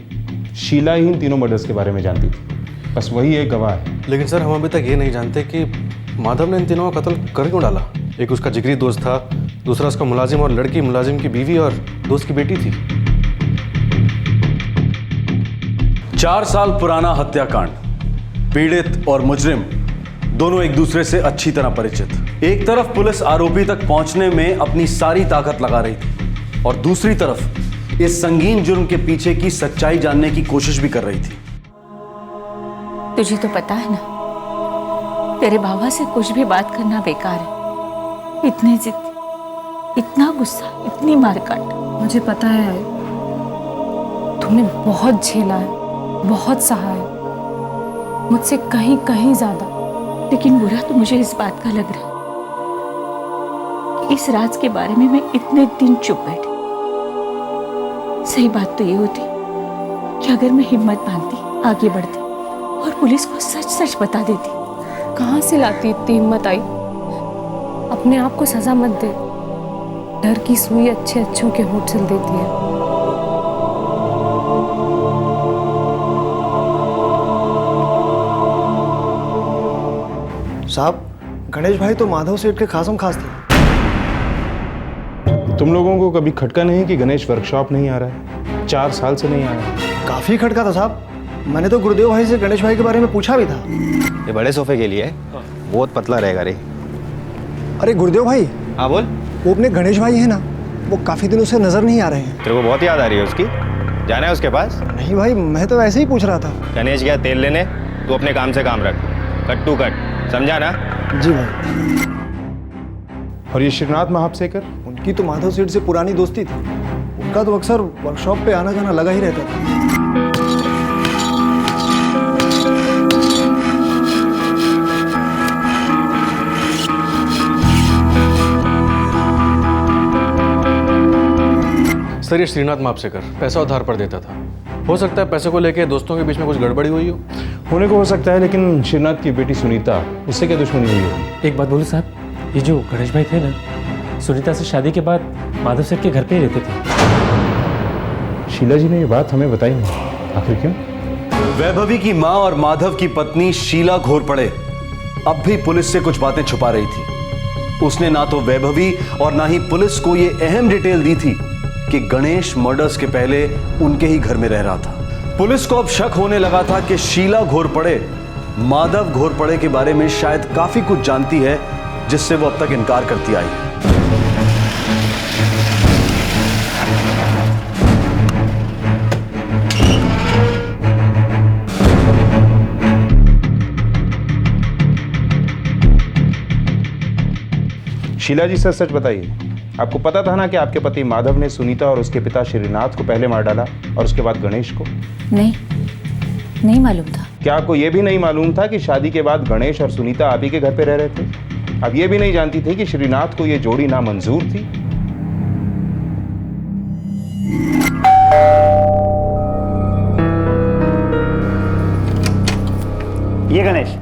शीला ही इन तीनों मर्डर्स के बारे में जानती थी। बस वही एक गवाह है। लेकिन सर, हम अभी तक ये नहीं जानते कि माधव ने इन तीनों का कत्ल कर क्यों डाला। एक उसका जिगरी दोस्त था, दूसरा उसका मुलाजिम और लड़की मुलाजिम की बीवी और दोस्त की बेटी थी। 4 साल पुराना हत्याकांड। पीड़ित और मुजरिम दोनों एक दूसरे से अच्छी तरह परिचित। एक तरफ पुलिस आरोपी तक पहुंचने में अपनी सारी ताकत लगा रही थी और दूसरी तरफ इस संगीन जुर्म के पीछे की सच्चाई जानने की कोशिश भी कर रही थी। तुझे तो पता है ना, तेरे बाबा से कुछ भी बात करना बेकार है। इतने जिद्दी, इतना गुस्सा, इतनी मारकाट। मुझे पता है, तुमने बहुत झेला है, बहुत सहा है, मुझसे कहीं कहीं ज्यादा। लेकिन बुरा तो मुझे इस बात का लग रहा है कि इस राज के बारे में मैं इतने दिन चुप बैठी। सही बात तो ये होती कि अगर मैं हिम्मत बांधती, आगे बढ़ती और पुलिस को सच सच बता देती। कहाँ से लाती इतनी हिम्मत आई? अपने आप को सजा मत दे। डर की सुई अच्छे अच्छों के होठ सिल देती है। साहब, गणेश भाई तो माधव सेठ के खासम खास थे। तुम लोगों को कभी खटका नहीं कि गणेश वर्कशॉप नहीं आ रहा है? 4 साल से नहीं आया। काफी खटका था साहब। मैंने तो गुरुदेव भाई से गणेश भाई के बारे में पूछा भी था। ये बड़े सोफे के लिए बहुत पतला रहेगा रे। अरे गुरुदेव भाई। हाँ बोल। वो अपने गणेश भाई है ना, वो काफी दिनों से नजर नहीं आ रहे हैं। तेरे को बहुत याद आ रही है उसकी? जाना है उसके पास? नहीं भाई, मैं तो ऐसे ही पूछ रहा था। गणेश गया तेल लेने, तू अपने काम से काम रख। कट टू कट, समझा ना? जी भाई। और ये श्रीनाथ महापसेकर? उनकी तो माधव सेठ से पुरानी दोस्ती थी। उनका तो अक्सर वर्कशॉप पे आना जाना लगा ही रहता था। सर, ये श्रीनाथ मापसेकर पैसा उधार पर देता था। हो सकता है पैसे को लेके दोस्तों के बीच में कुछ गड़बड़ी हुई हो। होने को हो सकता है, लेकिन श्रीनाथ की बेटी सुनीता, उससे क्या दुश्मनी हुई हो? एक बात बोलूं साहब, ये जो गणेश भाई थे ना, सुनीता से शादी के बाद माधव सेठ के घर पे ही रहते थे। शीला जी ने ये बात हमें बताई नहीं, आखिर क्यों? वैभवी की मां और माधव की पत्नी शीला घोरपड़े अब भी पुलिस से कुछ बातें छुपा रही थी। उसने ना तो वैभवी और ना ही पुलिस को ये अहम डिटेल दी थी कि गणेश मर्डर्स के पहले उनके ही घर में रह रहा था। पुलिस को अब शक होने लगा था कि शीला घोरपड़े माधव घोरपड़े के बारे में शायद काफी कुछ जानती है, जिससे वो अब तक इनकार करती आई है। शीला जी, सच बताइए, आपको पता था ना कि आपके पति माधव ने सुनीता और उसके पिता श्रीनाथ को पहले मार डाला और उसके बाद गणेश को? नहीं मालूम था। क्या आपको यह भी नहीं मालूम था कि शादी के बाद गणेश और सुनीता आप ही के घर पे रह रहे थे? आप ये भी नहीं जानती थी कि श्रीनाथ को यह जोड़ी नामंजूर थी? ये गणेश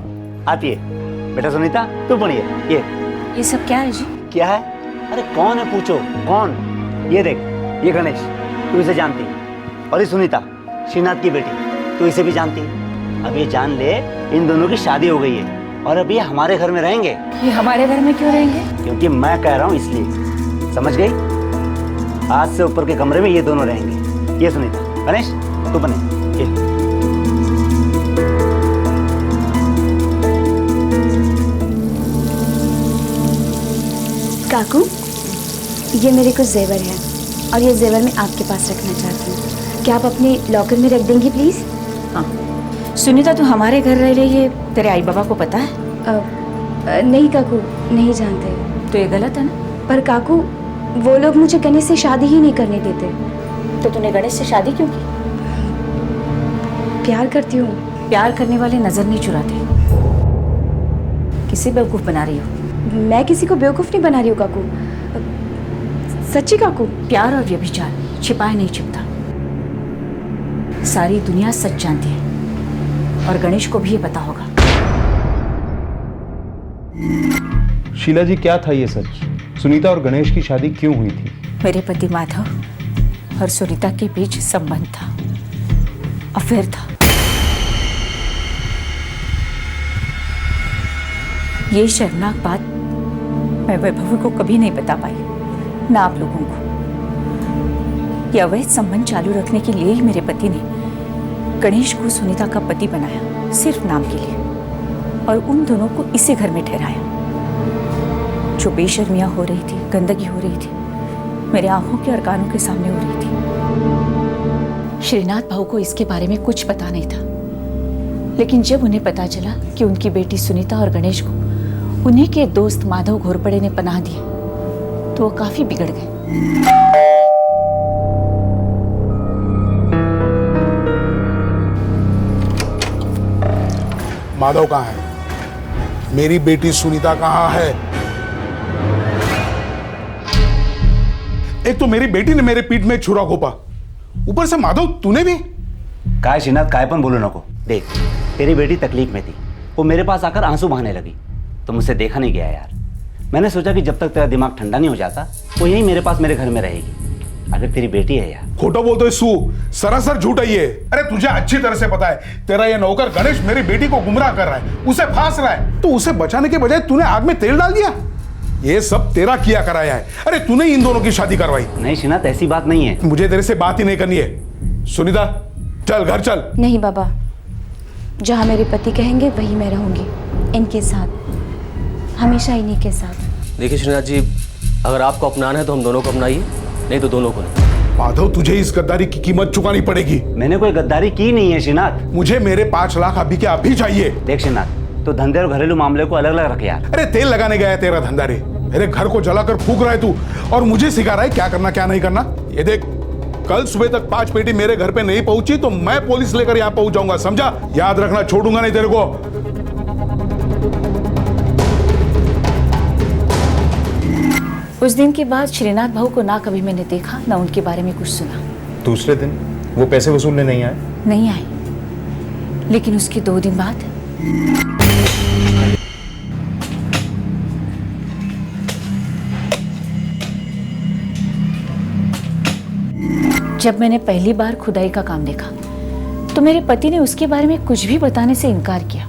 आती है। बेटा सुनीता, तू पढ़िए। ये सब क्या है जी? क्या है? अरे कौन है पूछो, कौन? ये देख, ये गणेश, तू इसे जानती है। और ये सुनीता, श्रीनाथ की बेटी, तू इसे भी जानती है। अब ये जान ले, इन दोनों की शादी हो गई है और अब ये हमारे घर में रहेंगे। ये हमारे घर में क्यों रहेंगे? क्योंकि मैं कह रहा हूँ इसलिए। समझ गई? आज से ऊपर के कमरे में ये दोनों रहेंगे। ये सुनीता, गणेश तू बने ये। काकू, ये मेरे कुछ जेवर हैं और ये जेवर मैं आपके पास रखना चाहती हूँ। क्या आप अपने लॉकर में रख देंगी प्लीज़? हाँ। सुनीता, तू हमारे घर रह रही है, तेरे आई बाबा को पता है? नहीं काकू, नहीं जानते। तो ये गलत है ना? पर काकू, वो लोग मुझे गणेश से शादी ही नहीं करने देते। तो तूने गणेश से शादी क्यों की? प्यार करती हूँ। प्यार करने वाले नजर नहीं चुराते। किसे बेवकूफ बना रही हो? मैं किसी को बेवकूफ नहीं बना रही हूँ काकू, सच्ची काकू। प्यार और व्यभिचार छिपाए नहीं छिपता। सारी दुनिया सच जानती है और गणेश को भी ये पता होगा। शीला जी, क्या था ये सच? सुनीता और गणेश की शादी क्यों हुई थी? मेरे पति माधव और सुनीता के बीच संबंध था, अफेयर था। ये शर्मनाक बात मैं वैभवी को कभी नहीं बता पाई, ना आप लोगों को। ये अवैध संबंध चालू रखने के लिए ही मेरे पति ने गणेश को सुनीता का पति बनाया, सिर्फ नाम के लिए, और उन दोनों को इसी घर में ठहराया। जो बेशर्मियां हो रही थी, गंदगी हो रही थी, मेरे आंखों के और कानों के सामने हो रही थी। श्रीनाथ भाऊ को इसके बारे में कुछ पता नहीं था, लेकिन जब उन्हें पता चला कि उनकी बेटी सुनीता और गणेश को उन्हीं के दोस्त माधव घोरपड़े ने पनाह दी, तो वो काफी बिगड़ गए। माधव कहाँ है? मेरी बेटी सुनीता कहाँ है? एक तो मेरी बेटी ने मेरे पीठ में छुरा घोपा, ऊपर से माधव तूने भी। काय श्रीनाथ, कायपन बोलो नको। देख, तेरी बेटी तकलीफ में थी, वो मेरे पास आकर आंसू बहाने लगी, तो मुझसे देखा नहीं गया यार। मैंने सोचा कि जब तक तेरा दिमाग ठंडा नहीं हो जाता वो यहीं मेरे पास मेरे घर में रहेगी। अगर तेरी बेटी है यार। खोटा बोलते सू, सरासर झूठ है ये। अरे तुझे अच्छी तरह से पता है, तेरा ये नौकर गणेश मेरी बेटी को गुमराह कर रहा है, उसे फांस रहा है। तो उसे बचाने के बजाय तूने आग में तेल डाल दिया। ये सब तेरा किया कराया है। अरे तूने इन दोनों की शादी करवाई। नहीं श्रीनाथ, ऐसी बात नहीं है। मुझे तेरे से बात ही नहीं करनी है। सुनीता, चल घर चल। नहीं बाबा, जहाँ मेरे पति कहेंगे वही मैं रहूंगी, इनके साथ, हमेशा इन्हीं के साथ। देखिए श्रीनाथ जी, अगर आपको अपनाना है तो हम दोनों को अपनाइए, नहीं तो दोनों को नहीं। माधव, तुझे इस गद्दारी की कीमत चुकानी पड़ेगी। मैंने कोई गद्दारी की नहीं है श्रीनाथ। मुझे मेरे 5 लाख अभी के अभी चाहिए। देख श्रीनाथ, तो धंधे और घरेलू मामले को अलग अलग रख यार। अरे तेल लगाने गया है तेरा धंधा रे, मेरे घर को जलाकर फूक रहा है तू, और मुझे सिखा रहा है क्या करना क्या नहीं करना। ये देख, कल सुबह तक 5 पेटी मेरे घर पे नहीं पहुंची तो मैं पुलिस लेकर यहाँ पहुंच जाऊंगा, समझा? याद रखना, छोड़ूंगा नहीं तेरे को। उस दिन के बाद श्रीनाथ भाऊ को ना कभी मैंने देखा, ना उनके बारे में कुछ सुना। दूसरे दिन वो पैसे वसूलने नहीं आए? नहीं आए, लेकिन उसके 2 दिन बाद जब मैंने पहली बार खुदाई का काम देखा तो मेरे पति ने उसके बारे में कुछ भी बताने से इनकार किया।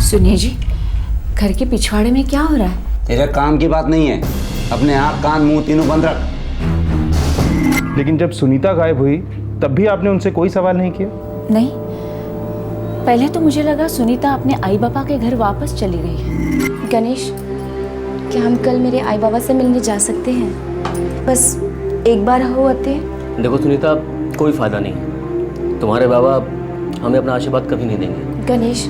सुनिए जी, घर के पिछवाड़े में क्या हो रहा है? तेरे काम की बात नहीं है, अपने आँख कान मुंह तीनों बंद रख। लेकिन जब सुनीता गायब हुई तब भी आपने उनसे कोई सवाल नहीं किया? नहीं, पहले तो मुझे लगा सुनीता अपने आई बाबा के घर वापस चली गई है। गणेश, क्या हम कल मेरे आई बाबा से मिलने जा सकते हैं? बस एक बार हो आते। देखो सुनीता, कोई फायदा नहीं, तुम्हारे बाबा हमें अपना आशीर्वाद कभी नहीं देंगे। गणेश,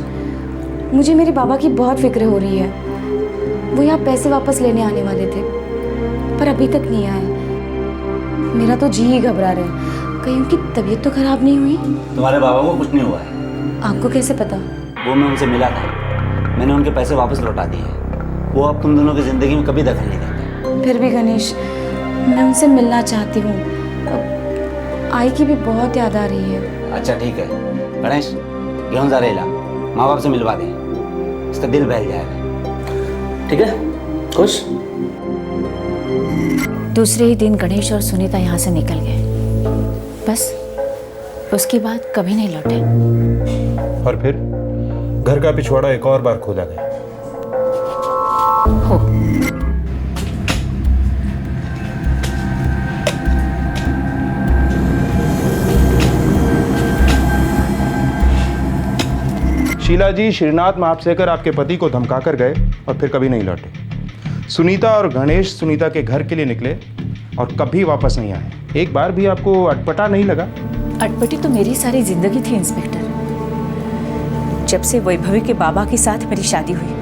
मुझे मेरे बाबा की बहुत फिक्र हो रही है। वो यहाँ पैसे वापस लेने आने वाले थे, पर अभी तक नहीं आए। मेरा तो जी ही घबरा रहा है, कहीं उनकी तबीयत तो खराब नहीं हुई? तुम्हारे बाबा को कुछ नहीं हुआ है। आपको कैसे पता? वो मैं उनसे मिला था, मैंने उनके पैसे वापस लौटा दिए। वो अब तुम दोनों की जिंदगी में कभी दखल नहीं देते। फिर भी गणेश, मैं उनसे मिलना चाहती हूँ। आई की भी बहुत याद आ रही है। अच्छा ठीक है गणेश, घेऊन जा रेला, माँ बाप से मिलवा दे, इसका दिल बहल जाएगा। ठीक है, खुश? दूसरे ही दिन गणेश और सुनीता यहाँ से निकल गए, बस उसके बाद कभी नहीं लौटे। और फिर घर का पिछवाड़ा एक और बार खोदा गया। हो शीला जी, श्रीनाथ महापसेकर आपके पति को धमकाकर गए और फिर कभी नहीं लौटे। सुनीता और गणेश सुनीता के घर के लिए निकले और कभी वापस नहीं आए। एक बार भी आपको अटपटा नहीं लगा? अटपटी तो मेरी सारी जिंदगी थी इंस्पेक्टर। जब से वैभवी के बाबा के साथ मेरी शादी हुई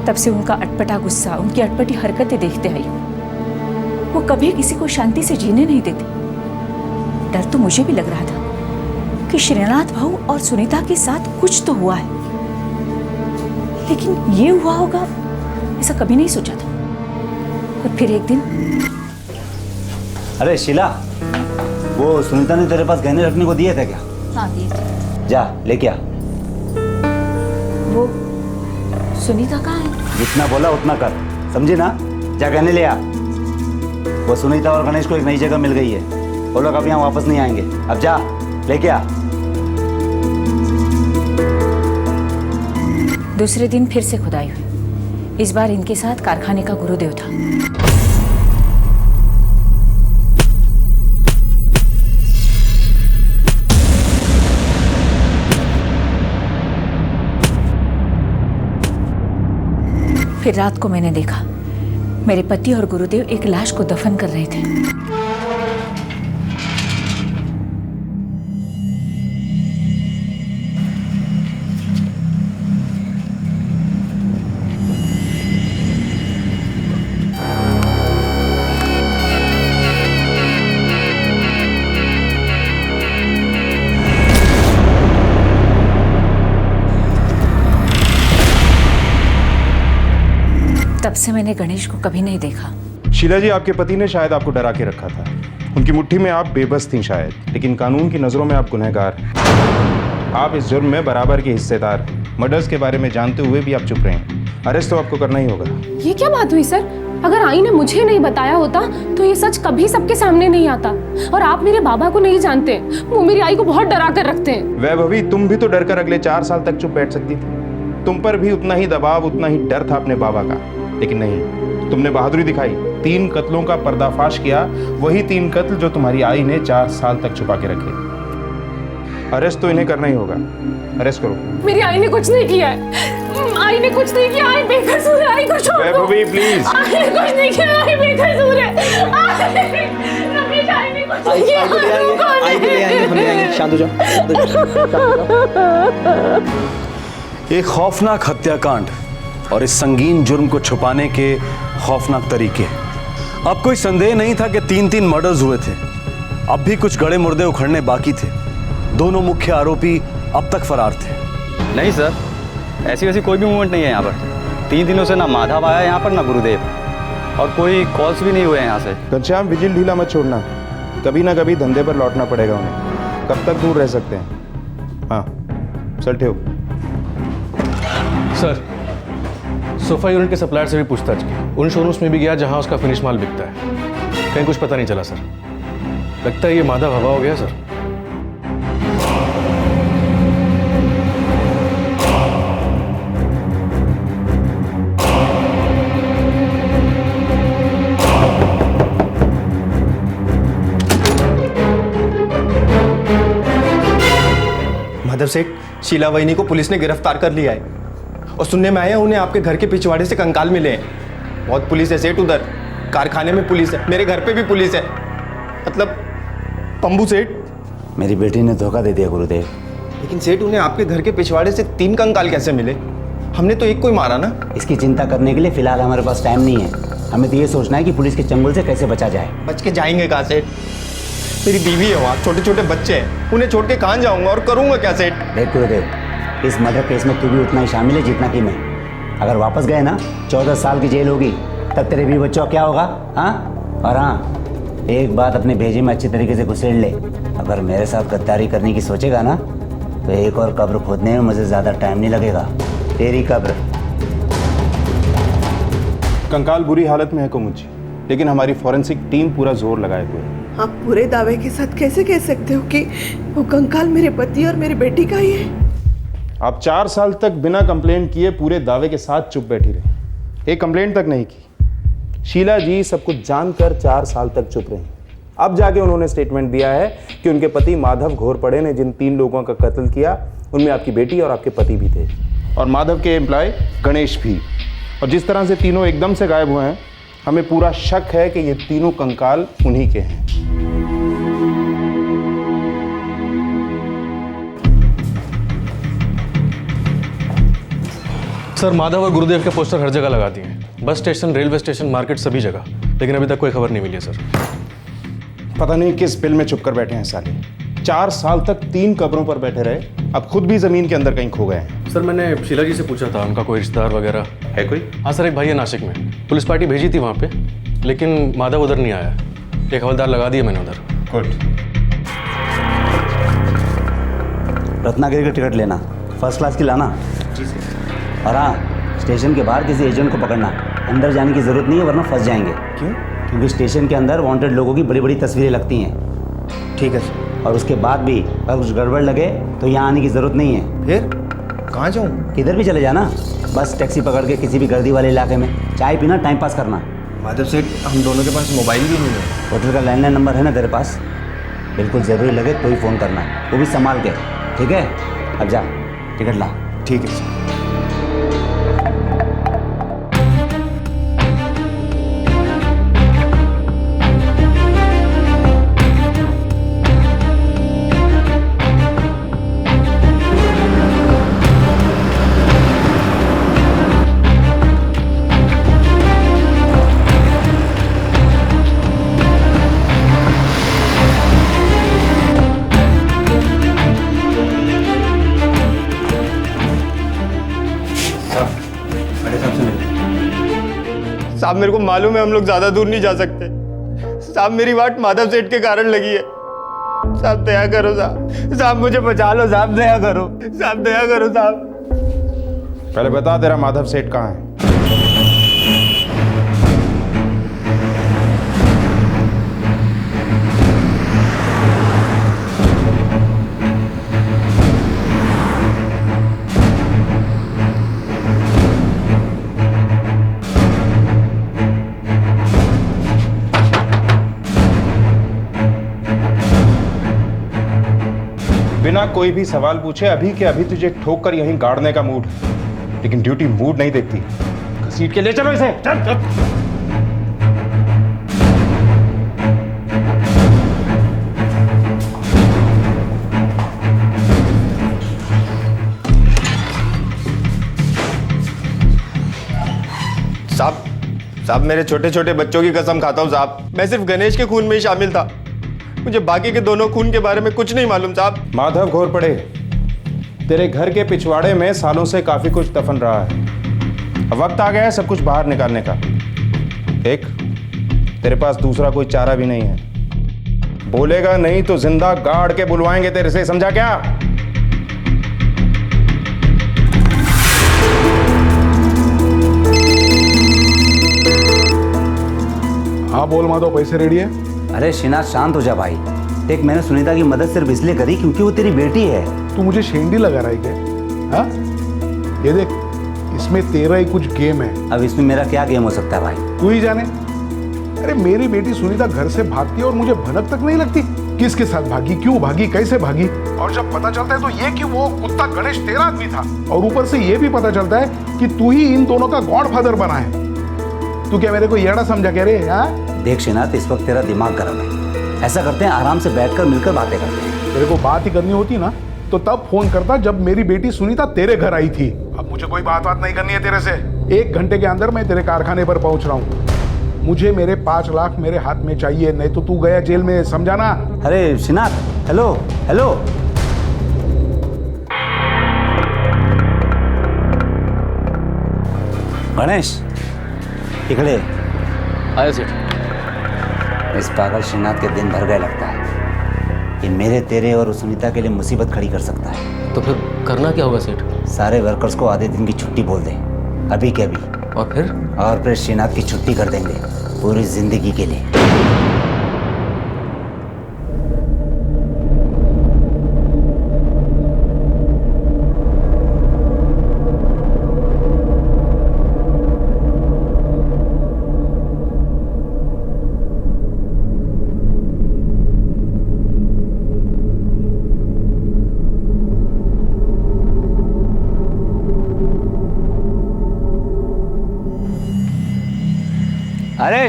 तब से उनका अटपटा गुस्सा, उनकी अटपटी हरकतें देखते आई हूँ। वो कभी किसी को शांति से जीने नहीं देते। डर तो मुझे भी लग रहा था कि श्रीनाथ भाऊ और सुनीता के साथ कुछ तो हुआ है, लेकिन ये हुआ होगा ऐसा कभी नहीं सोचा था। और फिर एक दिन, अरे शीला, वो सुनीता ने तेरे पास गहने रखने को दिए थे क्या? हाँ दिए थे। जा लेके आ। वो सुनीता कहाँ है? जितना बोला उतना कर, समझी ना? जा गहने ले आ। वो सुनीता और गणेश को एक नई जगह मिल गई है, वो लोग अब यहाँ वापस नहीं आएंगे। अब जा लेके आ। दूसरे दिन फिर से खुदाई हुई। इस बार इनके साथ कारखाने का गुरुदेव था। फिर रात को मैंने देखा मेरे पति और गुरुदेव एक लाश को दफन कर रहे थे। तब से मैंने गणेश को कभी नहीं देखा। शीला जी, आपके पति ने शायद आपको डरा के रखा था। उनकी मुट्ठी में आप बेबस थीं शायद, लेकिन कानून की नजरों में आप गुनहगार हैं। आप इस जुर्म में बराबर के हिस्सेदार हैं। मर्डर्स के बारे में जानते हुए भी आप चुप रहे हैं। अरेस्ट तो आपको करना ही होगा। ये क्या बात हुई सर? अगर आई ने मुझे नहीं बताया होता तो ये सच कभी सबके सामने नहीं आता। और आप मेरे बाबा को नहीं जानते, वो मेरी आई को बहुत डरा कर रखते हैं। वैभवी, तुम भी तो डर कर अगले 4 साल तक चुप बैठ सकती थी। तुम पर भी उतना ही दबाव, उतना ही डर था अपने बाबा का, लेकिन नहीं, तुमने बहादुरी दिखाई। 3 कत्लों का पर्दाफाश किया, वही 3 कत्ल जो तुम्हारी आई ने 4 साल तक छुपा के रखे। अरेस्ट तो इन्हें करना ही होगा। अरेस्ट करो। मेरी आई ने कुछ नहीं किया है। आई ने कुछ नहीं किया। आई बेकसूर है। आई को छोड़ दो। वैभवी प्लीज। आई ने कुछ नहीं किया। आई बेकसूर है। रमेश, आई ने कुछ नहीं किया। आई के ले आएंगे, हम ले आएंगे। शांत हो जाओ। एक खौफनाक हत्याकांड और इस संगीन जुर्म को छुपाने के खौफनाक तरीके। अब कोई संदेह नहीं था कि 3-3 मर्डर्स हुए थे। अब भी कुछ गड़े मुर्दे उखड़ने बाकी थे। दोनों मुख्य आरोपी अब तक फरार थे। नहीं सर, ऐसी वैसी कोई भी मूवमेंट नहीं है यहाँ पर। 3 दिनों से ना माधव आया यहाँ पर, ना गुरुदेव, और कोई कॉल्स भी नहीं हुए हैं यहाँ से। घनश्याम, विजिल ढीला मत छोड़ना। कभी ना कभी धंधे पर लौटना पड़ेगा उन्हें। कब तक दूर रह सकते हैं? हाँ, चल हो। सर, सोफा यूनिट के सप्लायर से भी पूछताछ की। उन शोरूम्स में भी गया जहां उसका फिनिश माल बिकता है। कहीं कुछ पता नहीं चला सर। लगता है ये माधव हवा हो गया सर। माधव सेठ, शीला वहिनी को पुलिस ने गिरफ्तार कर लिया है और सुनने में आया उन्हें आपके घर के पिछवाड़े से कंकाल मिले हैं। बहुत पुलिस है सेठ उधर। कारखाने में पुलिस है, मेरे घर पे भी पुलिस है। मतलब पंबू सेठ। मेरी बेटी ने धोखा दे दिया गुरुदेव। लेकिन सेठ, उन्हें आपके घर के पिछवाड़े से 3 कंकाल कैसे मिले? हमने तो एक को ही मारा ना। इसकी चिंता करने के लिए फिलहाल हमारे पास टाइम नहीं है। हमें तो ये सोचना है कि पुलिस के चंगुल से कैसे बचा जाए। बच के जाएंगे कहाँ सेठ? मेरी बीवी है वहाँ, छोटे छोटे बच्चे हैं, उन्हें छोड़ के कहाँ जाऊँगा और करूँगा क्या सेठ? देख गुरुदेव, इस मर्डर केस में तू भी उतना ही शामिल है जितना कि मैं। अगर वापस गए ना, 14 साल की जेल होगी, तब तेरे बीवी बच्चों क्या होगा? हाँ, और हाँ, एक बात अपने भेजे में अच्छी तरीके से घुसेड़ ले। अगर मेरे साथ गद्दारी करने की सोचेगा ना, तो एक और कब्र खोदने में मुझे ज़्यादा टाइम नहीं लगेगा। तेरी कब्र। कंकाल बुरी हालत में है कुमुद, लेकिन हमारी फॉरेंसिक टीम पूरा जोर लगाए हुए है। आप पूरे दावे के साथ कैसे कह सकते हो कि वो कंकाल मेरे पति और मेरी बेटी का ही है? आप 4 साल तक बिना कंप्लेंट किए पूरे दावे के साथ चुप बैठी रही, एक कंप्लेंट तक नहीं की। शीला जी सब कुछ जानकर 4 साल तक चुप रही। अब जाके उन्होंने स्टेटमेंट दिया है कि उनके पति माधव घोरपड़े ने जिन 3 लोगों का कत्ल किया उनमें आपकी बेटी और आपके पति भी थे, और माधव के एम्प्लॉय गणेश भी। और जिस तरह से तीनों एकदम से गायब हुए हैं, हमें पूरा शक है कि ये तीनों कंकाल उन्हीं के हैं। सर, माधव और गुरुदेव के पोस्टर हर जगह लगा दिए हैं, bus station, railway station, market, सभी जगह, लेकिन अभी तक कोई खबर नहीं मिली है सर। पता नहीं किस बिल में छुप कर बैठे हैं साले। 4 साल तक 3 कब्रों पर बैठे रहे, अब खुद भी जमीन के अंदर कहीं खो गए हैं। सर, मैंने शीला जी से पूछा था, उनका कोई रिश्तेदार वगैरह है कोई? हाँ सर, एक भाई है नासिक में, पुलिस पार्टी भेजी थी वहाँ पे, लेकिन माधव उधर नहीं आया। एक हवलदार लगा दिया मैंने उधर। गुड। रत्नागिरी का टिकट लेना, फर्स्ट क्लास की लाना। जी सर। और हाँ, स्टेशन के बाहर किसी एजेंट को पकड़ना, अंदर जाने की जरूरत नहीं है वरना फंस जाएंगे। क्यों? क्योंकि स्टेशन के अंदर वांटेड लोगों की बड़ी बड़ी तस्वीरें लगती हैं। ठीक है सर। और उसके बाद भी अगर कुछ गड़बड़ लगे तो यहाँ आने की ज़रूरत नहीं है। फिर कहाँ जाऊँ? किधर भी चले जाना, बस टैक्सी पकड़ के किसी भी गर्दी वाले इलाके में चाय पीना, टाइम पास करना। माधव सेठ, हम दोनों के पास मोबाइल भी नहीं है। होटल का लैंडलाइन नंबर है ना तेरे पास? बिल्कुल ज़रूरी लगे तो ही फ़ोन करना, वो भी संभाल के, ठीक है? अब जा, टिकट ला। ठीक है सर। साहब, मेरे को मालूम है हम लोग ज्यादा दूर नहीं जा सकते। साहब, मेरी वाट माधव सेठ के कारण लगी है। साहब दया करो साहब, साहब मुझे बचा लो साहब, दया करो साहब, दया करो साहब। पहले बता, तेरा माधव सेठ कहाँ है? बिना कोई भी सवाल पूछे अभी के अभी तुझे ठोक कर यहीं गाड़ने का मूड, लेकिन ड्यूटी मूड नहीं देखती। घसीट के ले चलो इसे, चल चल। साहब, साहब मेरे छोटे छोटे बच्चों की कसम खाता हूँ साहब, मैं सिर्फ गणेश के खून में ही शामिल था। मुझे बाकी के दोनों खून के बारे में कुछ नहीं मालूम साहब। माधव घोरपड़े, तेरे घर के पिछवाड़े में सालों से काफी कुछ दफन रहा है। अब वक्त आ गया है सब कुछ बाहर निकालने का। एक, तेरे पास दूसरा कोई चारा भी नहीं है। बोलेगा नहीं तो जिंदा गाड़ के बुलवाएंगे तेरे से, समझा क्या? हाँ बोल माधव, पैसे रेडी है? अरे श्रीनाथ, शांत हो जा भाई। देख, मैंने सुनीता की मदद सिर्फ इसलिए करी क्योंकि वो तेरी बेटी है। तू मुझे शेंडी लगा रहा है क्या? हाँ? ये देख, इसमें तेरा ही कुछ गेम है। अब इसमें मेरा क्या गेम हो सकता है भाई? तू ही जाने। अरे मेरी बेटी सुनीता घर से भागती है और मुझे भनक तक नहीं लगती। किसके साथ भागी, क्यों भागी, कैसे भागी? और जब पता चलता है तो ये कि वो कुत्ता गणेश तेरा आदमी था, और ऊपर से ये भी पता चलता है कि तू ही इन दोनों का गॉडफादर बना है। तू क्या मेरे को येड़ा समझा कह रहे? हाँ? देख श्रीनाथ, इस वक्त तेरा दिमाग गर्म है। ऐसा करते हैं, आराम से बैठकर मिलकर बातें करते हैं। तेरे को बात ही करनी होती ना तो तब फोन करता जब मेरी बेटी सुनीता तेरे घर आई थी। अब मुझे कोई बात नहीं करनी है तेरे से। 1 घंटे के अंदर मैं तेरे कारखाने पर पहुंच रहा हूँ। मुझे मेरे 5 लाख मेरे हाथ में चाहिए, नहीं तो तू गया जेल में, समझा ना? अरे श्रीनाथ, हेलो हेलो। गणेश, इकड़े आया सेठ। इस पागल श्रीनाथ के दिन भर गए लगता है। ये मेरे, तेरे और सुनीता के लिए मुसीबत खड़ी कर सकता है। तो फिर करना क्या होगा सेठ? सारे वर्कर्स को आधे दिन की छुट्टी बोल दे, अभी के अभी। और फिर? और फिर श्रीनाथ की छुट्टी कर देंगे पूरी जिंदगी के लिए।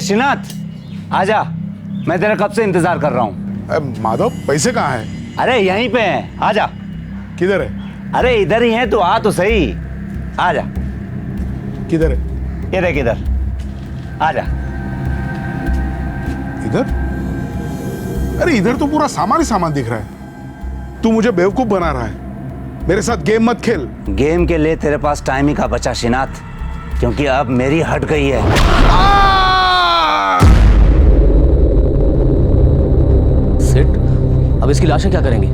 श्रीनाथ आजा, मैं तेरा कब से इंतजार कर रहा हूँ। माधव पैसे कहाँ हैं? अरे यहीं पे हैं, आजा। किधर है? अरे इधर ही है, तो आ तो सही, आजा। किधर है? ये देख इधर, आजा। इधर? अरे इधर तो पूरा सामान ही सामान दिख रहा है। तू मुझे बेवकूफ बना रहा है, मेरे साथ गेम मत खेल। गेम के लिए तेरे पास टाइम ही का बचा श्रीनाथ, क्योंकि अब मेरी हट गई है। सेठ, अब इसकी लाशें क्या करेंगे?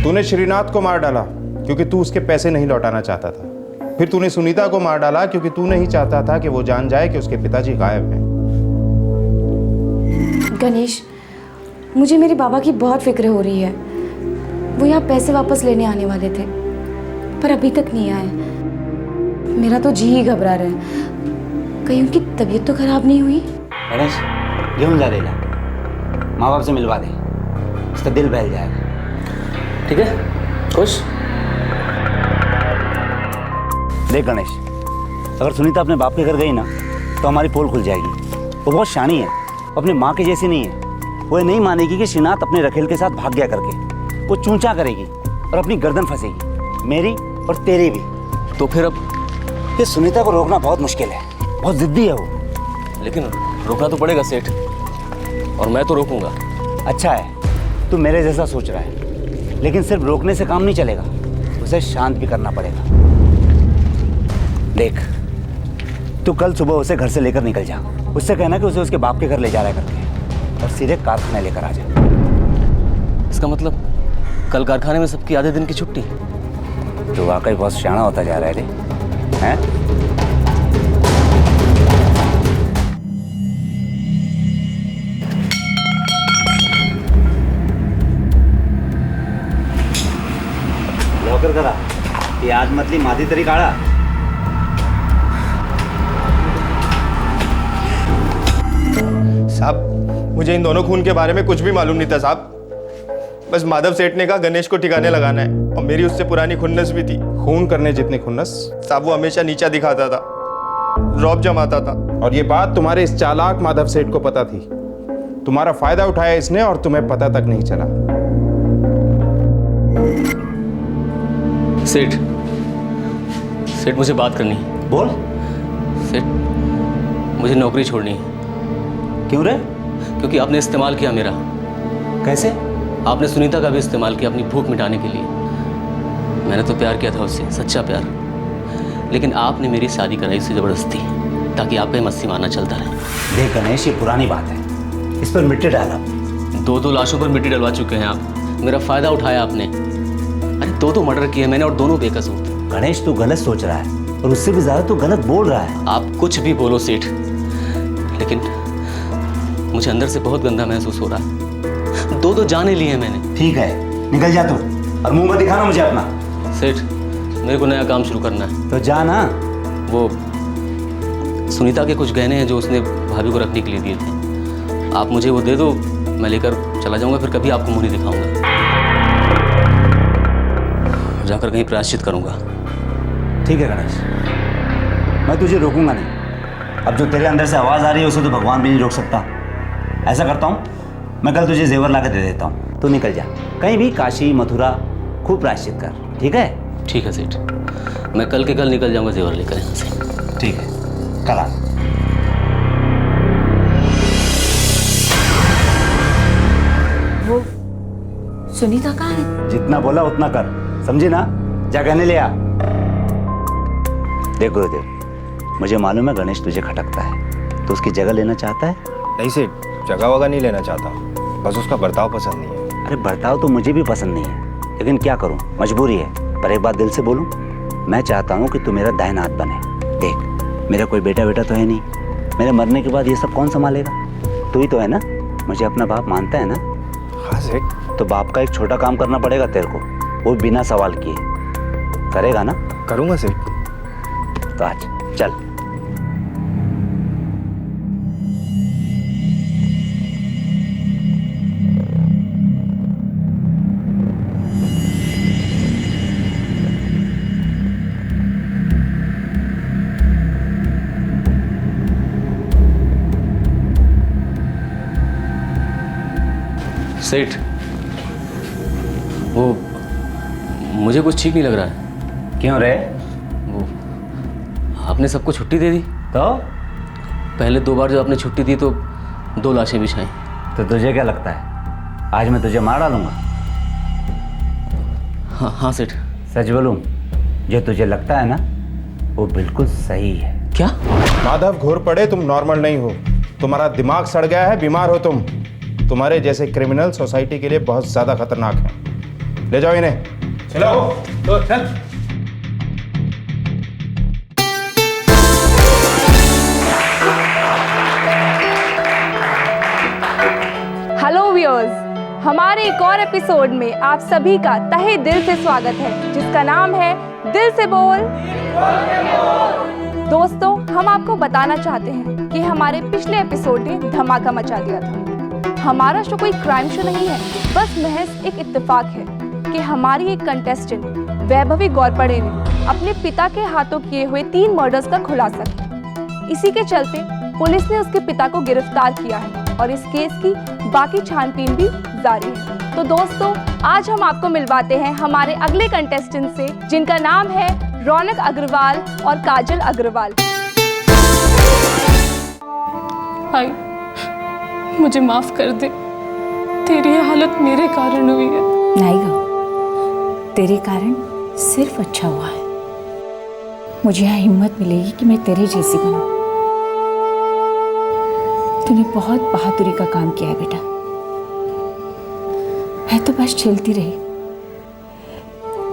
तूने श्रीनाथ को मार डाला क्योंकि तू उसके पैसे नहीं लौटाना चाहता था। फिर तूने सुनीता को मार डाला क्योंकि तू नहीं चाहता था कि वो जान जाए कि उसके पिताजी गायब हैं। गणेश, मुझे मेरे बाबा की बहुत फिक्र हो रही है। वो यहाँ पैसे वापस लेने आने वाले थे, पर अभी तक नहीं आए। मेरा तो जी ही घबरा रहा है, कहीं उनकी तबीयत तो खराब नहीं हुई। गणेश, घेऊन जा लेला, माँ बाप से मिलवा दे, उसका दिल बहल जाएगा। ठीक है, खुश? देख गणेश, अगर सुनीता अपने बाप के घर गई ना तो हमारी पोल खुल जाएगी। वो बहुत शानी है, अपनी माँ के जैसी नहीं है। वो ये नहीं मानेगी कि श्रीनाथ अपने रखेल के साथ भाग गया करके। वो चूंचा करेगी और अपनी गर्दन फंसेगी, मेरी और तेरी भी। तो फिर अब ये सुनीता को रोकना बहुत मुश्किल है, बहुत जिद्दी है वो। लेकिन रोकना तो पड़ेगा सेठ, और मैं तो रोकूंगा। अच्छा है, तू मेरे जैसा सोच रहा है, लेकिन सिर्फ रोकने से काम नहीं चलेगा, उसे शांत भी करना पड़ेगा। देख, तू कल सुबह उसे घर से लेकर निकल जा। उससे कहना कि उसे उसके बाप के घर ले जा रहा है करके, और सीधे कारखाने लेकर आ जा। इसका मतलब कल कारखाने में सबकी आधे दिन की छुट्टी? तो वाकई बहुत शाना होता जा रहा है रे, हैं? लवकर करा, ये आज मतली मादी तरी काढा। साहब, मुझे इन दोनों खून के बारे में कुछ भी मालूम नहीं था साहब। बस माधव सेठ ने कहा गणेश को ठिकाने लगाना है, और मेरी उससे पुरानी खुन्नस भी थी। खून करने जितनी खुन्नस? साहब, वो हमेशा नीचा दिखाता था, रौब जमाता था। और ये बात तुम्हारे इस चालाक माधव सेठ को पता थी। तुम्हारा फायदा उठाया इसने और तुम्हें पता तक नहीं चला। सेठ, सेठ मुझे बात करनी है। बोल। सेठ, मुझे नौकरी छोड़नी है। क्यों रे? क्योंकि आपने इस्तेमाल किया मेरा। कैसे? आपने सुनीता का भी इस्तेमाल किया अपनी भूख मिटाने के लिए। मैंने तो प्यार किया था उससे, सच्चा प्यार, लेकिन आपने मेरी शादी कराई उससे ज़बरदस्ती, ताकि आपका मस्ती मारना चलता रहे। देख गणेश, ये पुरानी बात है, इस पर मिट्टी डाला। दो लाशों पर मिट्टी डलवा चुके हैं आप। मेरा फ़ायदा उठाया आपने। अरे दो मर्डर किए मैंने, और दोनों बेकसूर थे। गणेश, तू गलत सोच रहा है, और उससे भी ज़्यादा तू गलत बोल रहा है। आप कुछ भी बोलो सेठ, लेकिन मुझे अंदर से बहुत गंदा महसूस हो रहा है। दो जाने लिए हैं मैंने। ठीक है, निकल जा तू, और मुंह मत दिखाना मुझे अपना। सेठ, मेरे को नया काम शुरू करना है। तो जा ना। वो सुनीता के कुछ गहने हैं जो उसने भाभी को रखने के लिए दिए थे, आप मुझे वो दे दो, मैं लेकर चला जाऊंगा। फिर कभी आपको मुंह नहीं दिखाऊंगा, जाकर कहीं प्रायश्चित करूंगा। ठीक है गणेश, मैं तुझे रोकूंगा नहीं। अब जो तेरे अंदर से आवाज़ आ रही है उसे तो भगवान भी नहीं रोक सकता। ऐसा करता हूँ, मैं कल तुझे जेवर ला के दे देता हूँ, तू निकल जा कहीं भी, काशी मथुरा, खूब प्रायश्चित कर। ठीक है? ठीक है सेठ, मैं कल के कल निकल जाऊंगा जेवर लेकर यहाँ से। ठीक है, कल आ। वो सुनीता कहाँ है? जितना बोला उतना कर, समझे ना? जा कहने ले आ। देख गुरुदेव, मुझे मालूम है गणेश तुझे खटकता है, तो उसकी जगह लेना चाहता है। नहीं सेठ, जगह वगह नहीं लेना चाहता। बस उसका बर्ताव पसंद नहीं है। अरे बर्ताव तो मुझे भी पसंद नहीं है, लेकिन क्या करूं, मजबूरी है। पर एक बात दिल से बोलूं, मैं चाहता हूं कि तू मेरा दाहिना हाथ बने। देख, मेरा कोई बेटा बेटा तो है नहीं, मेरे मरने के बाद ये सब कौन संभालेगा? तू ही तो है ना, मुझे अपना बाप मानता है ना? हाँ सेठ। तो बाप का एक छोटा काम करना पड़ेगा तेरे को, वो बिना सवाल किए। करेगा ना? करूँगा सेठ। तो आज चल। सेठ, वो मुझे कुछ ठीक नहीं लग रहा है। क्यों रे? वो आपने सबको छुट्टी दे दी। तो पहले 2 बार जब आपने छुट्टी दी तो 2 लाशें बिछाई। तो तुझे क्या लगता है आज मैं तुझे मार डालूंगा? हाँ सेठ। सच बोलूं, जो तुझे लगता है ना वो बिल्कुल सही है। क्या? माधव घोरपड़े, तुम नॉर्मल नहीं हो, तुम्हारा दिमाग सड़ गया है, बीमार हो तुम। तुम्हारे जैसे क्रिमिनल सोसाइटी के लिए बहुत ज्यादा खतरनाक हैं। ले जाओ इन्हें। चलो तो चल। हेलो व्यूअर्स, हमारे एक और एपिसोड में आप सभी का तहे दिल से स्वागत है, जिसका नाम है दिल से बोल। दोस्तों, हम आपको बताना चाहते हैं कि हमारे पिछले एपिसोड ने धमाका मचा दिया था। हमारा शो कोई क्राइम शो नहीं है, बस महज एक इत्तेफाक है कि हमारी एक कंटेस्टेंट वैभवी गौरपड़े ने अपने पिता के हाथों किए हुए 3 मर्डर्स का खुलासा किया। इसी के चलते पुलिस ने उसके पिता को गिरफ्तार किया है और इस केस की बाकी छानबीन भी जारी है। तो दोस्तों, आज हम आपको मिलवाते हैं हमारे अगले कंटेस्टेंट से, जिनका नाम है रौनक अग्रवाल और काजल अग्रवाल। हाय, मुझे माफ कर दे, तेरी ये हालत मेरे कारण हुई है। नहीं गो, तेरे कारण सिर्फ अच्छा हुआ है। मुझे यहाँ हिम्मत मिलेगी कि मैं तेरे जैसी बनूं। तूने बहुत बहादुरी का काम किया है बेटा। मैं तो बस चलती रही,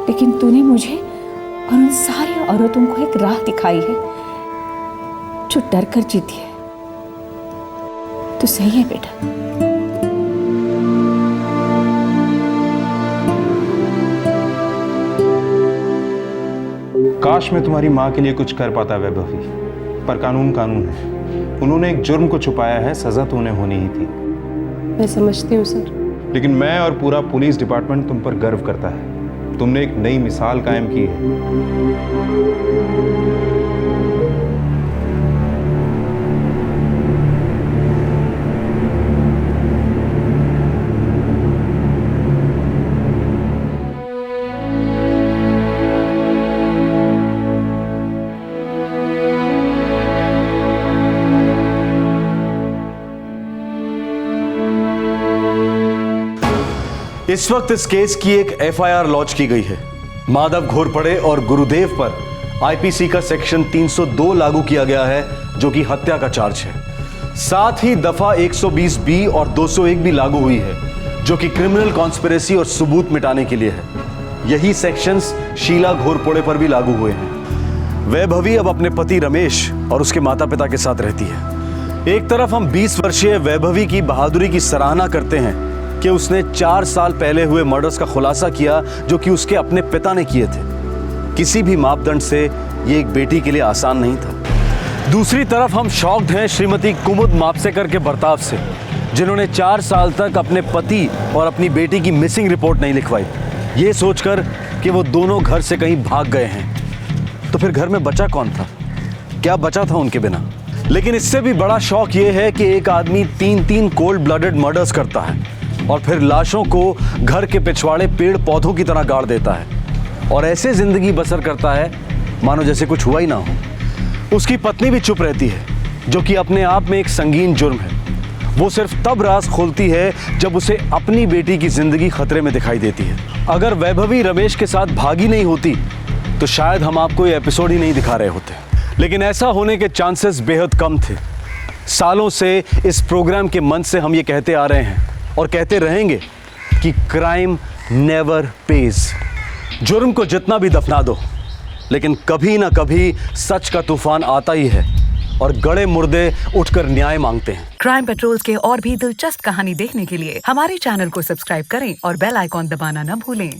लेकिन तूने मुझे और उन सारी औरतों को एक राह दिखाई है जो डर कर जीती है। तो सही है बेटा। काश मैं तुम्हारी माँ के लिए कुछ कर पाता वैभवी, पर कानून कानून है। उन्होंने एक जुर्म को छुपाया है, सजा तो उन्हें होनी ही थी। मैं समझती हूँ सर, लेकिन मैं और पूरा पुलिस डिपार्टमेंट तुम पर गर्व करता है। तुमने एक नई मिसाल कायम की है। इस वक्त इस केस की एक एफआईआर लॉन्च की गई है। माधव घोरपड़े और गुरुदेव पर आईपीसी का सेक्शन 302 लागू किया गया है, जो कि हत्या का चार्ज है। साथ ही दफा 120B और 201 भी लागू हुई है, जो कि क्रिमिनल कॉन्स्पिरेसी और सबूत मिटाने के लिए है। यही सेक्शंस शीला घोरपड़े पर भी लागू हुए हैं। वैभवी अब अपने पति रमेश और उसके माता पिता के साथ रहती है। एक तरफ हम 20 वर्षीय वैभवी की बहादुरी की सराहना करते हैं कि उसने 4 साल पहले हुए मर्डर्स का खुलासा किया, जो कि उसके अपने पिता ने किए थे। किसी भी मापदंड से ये एक बेटी के लिए आसान नहीं था। दूसरी तरफ हम शॉक्ड हैं श्रीमती कुमुद मापसेकर के बर्ताव से, जिन्होंने 4 साल तक अपने पति और अपनी बेटी की मिसिंग रिपोर्ट नहीं लिखवाई, ये सोचकर कि वो दोनों घर से कहीं भाग गए हैं। तो फिर घर में बचा कौन था? क्या बचा था उनके बिना? लेकिन इससे भी बड़ा शौक ये है कि एक आदमी 3-3 कोल्ड ब्लडेड मर्डर्स करता है और फिर लाशों को घर के पिछवाड़े पेड़ पौधों की तरह गाड़ देता है और ऐसे जिंदगी बसर करता है मानो जैसे कुछ हुआ ही ना हो। उसकी पत्नी भी चुप रहती है, जो कि अपने आप में एक संगीन जुर्म है। वो सिर्फ तब राज खोलती है जब उसे अपनी बेटी की जिंदगी खतरे में दिखाई देती है। अगर वैभवी रमेश के साथ भागी नहीं होती तो शायद हम आपको ये एपिसोड ही नहीं दिखा रहे होते, लेकिन ऐसा होने के चांसेस बेहद कम थे। सालों से इस प्रोग्राम के मंच से हम ये कहते आ रहे हैं और कहते रहेंगे कि क्राइम नेवर पेज। जुर्म को जितना भी दफना दो, लेकिन कभी ना कभी सच का तूफान आता ही है और गड़े मुर्दे उठकर न्याय मांगते हैं। क्राइम पेट्रोल्स के और भी दिलचस्प कहानी देखने के लिए हमारे चैनल को सब्सक्राइब करें और बेल आइकॉन दबाना न भूलें।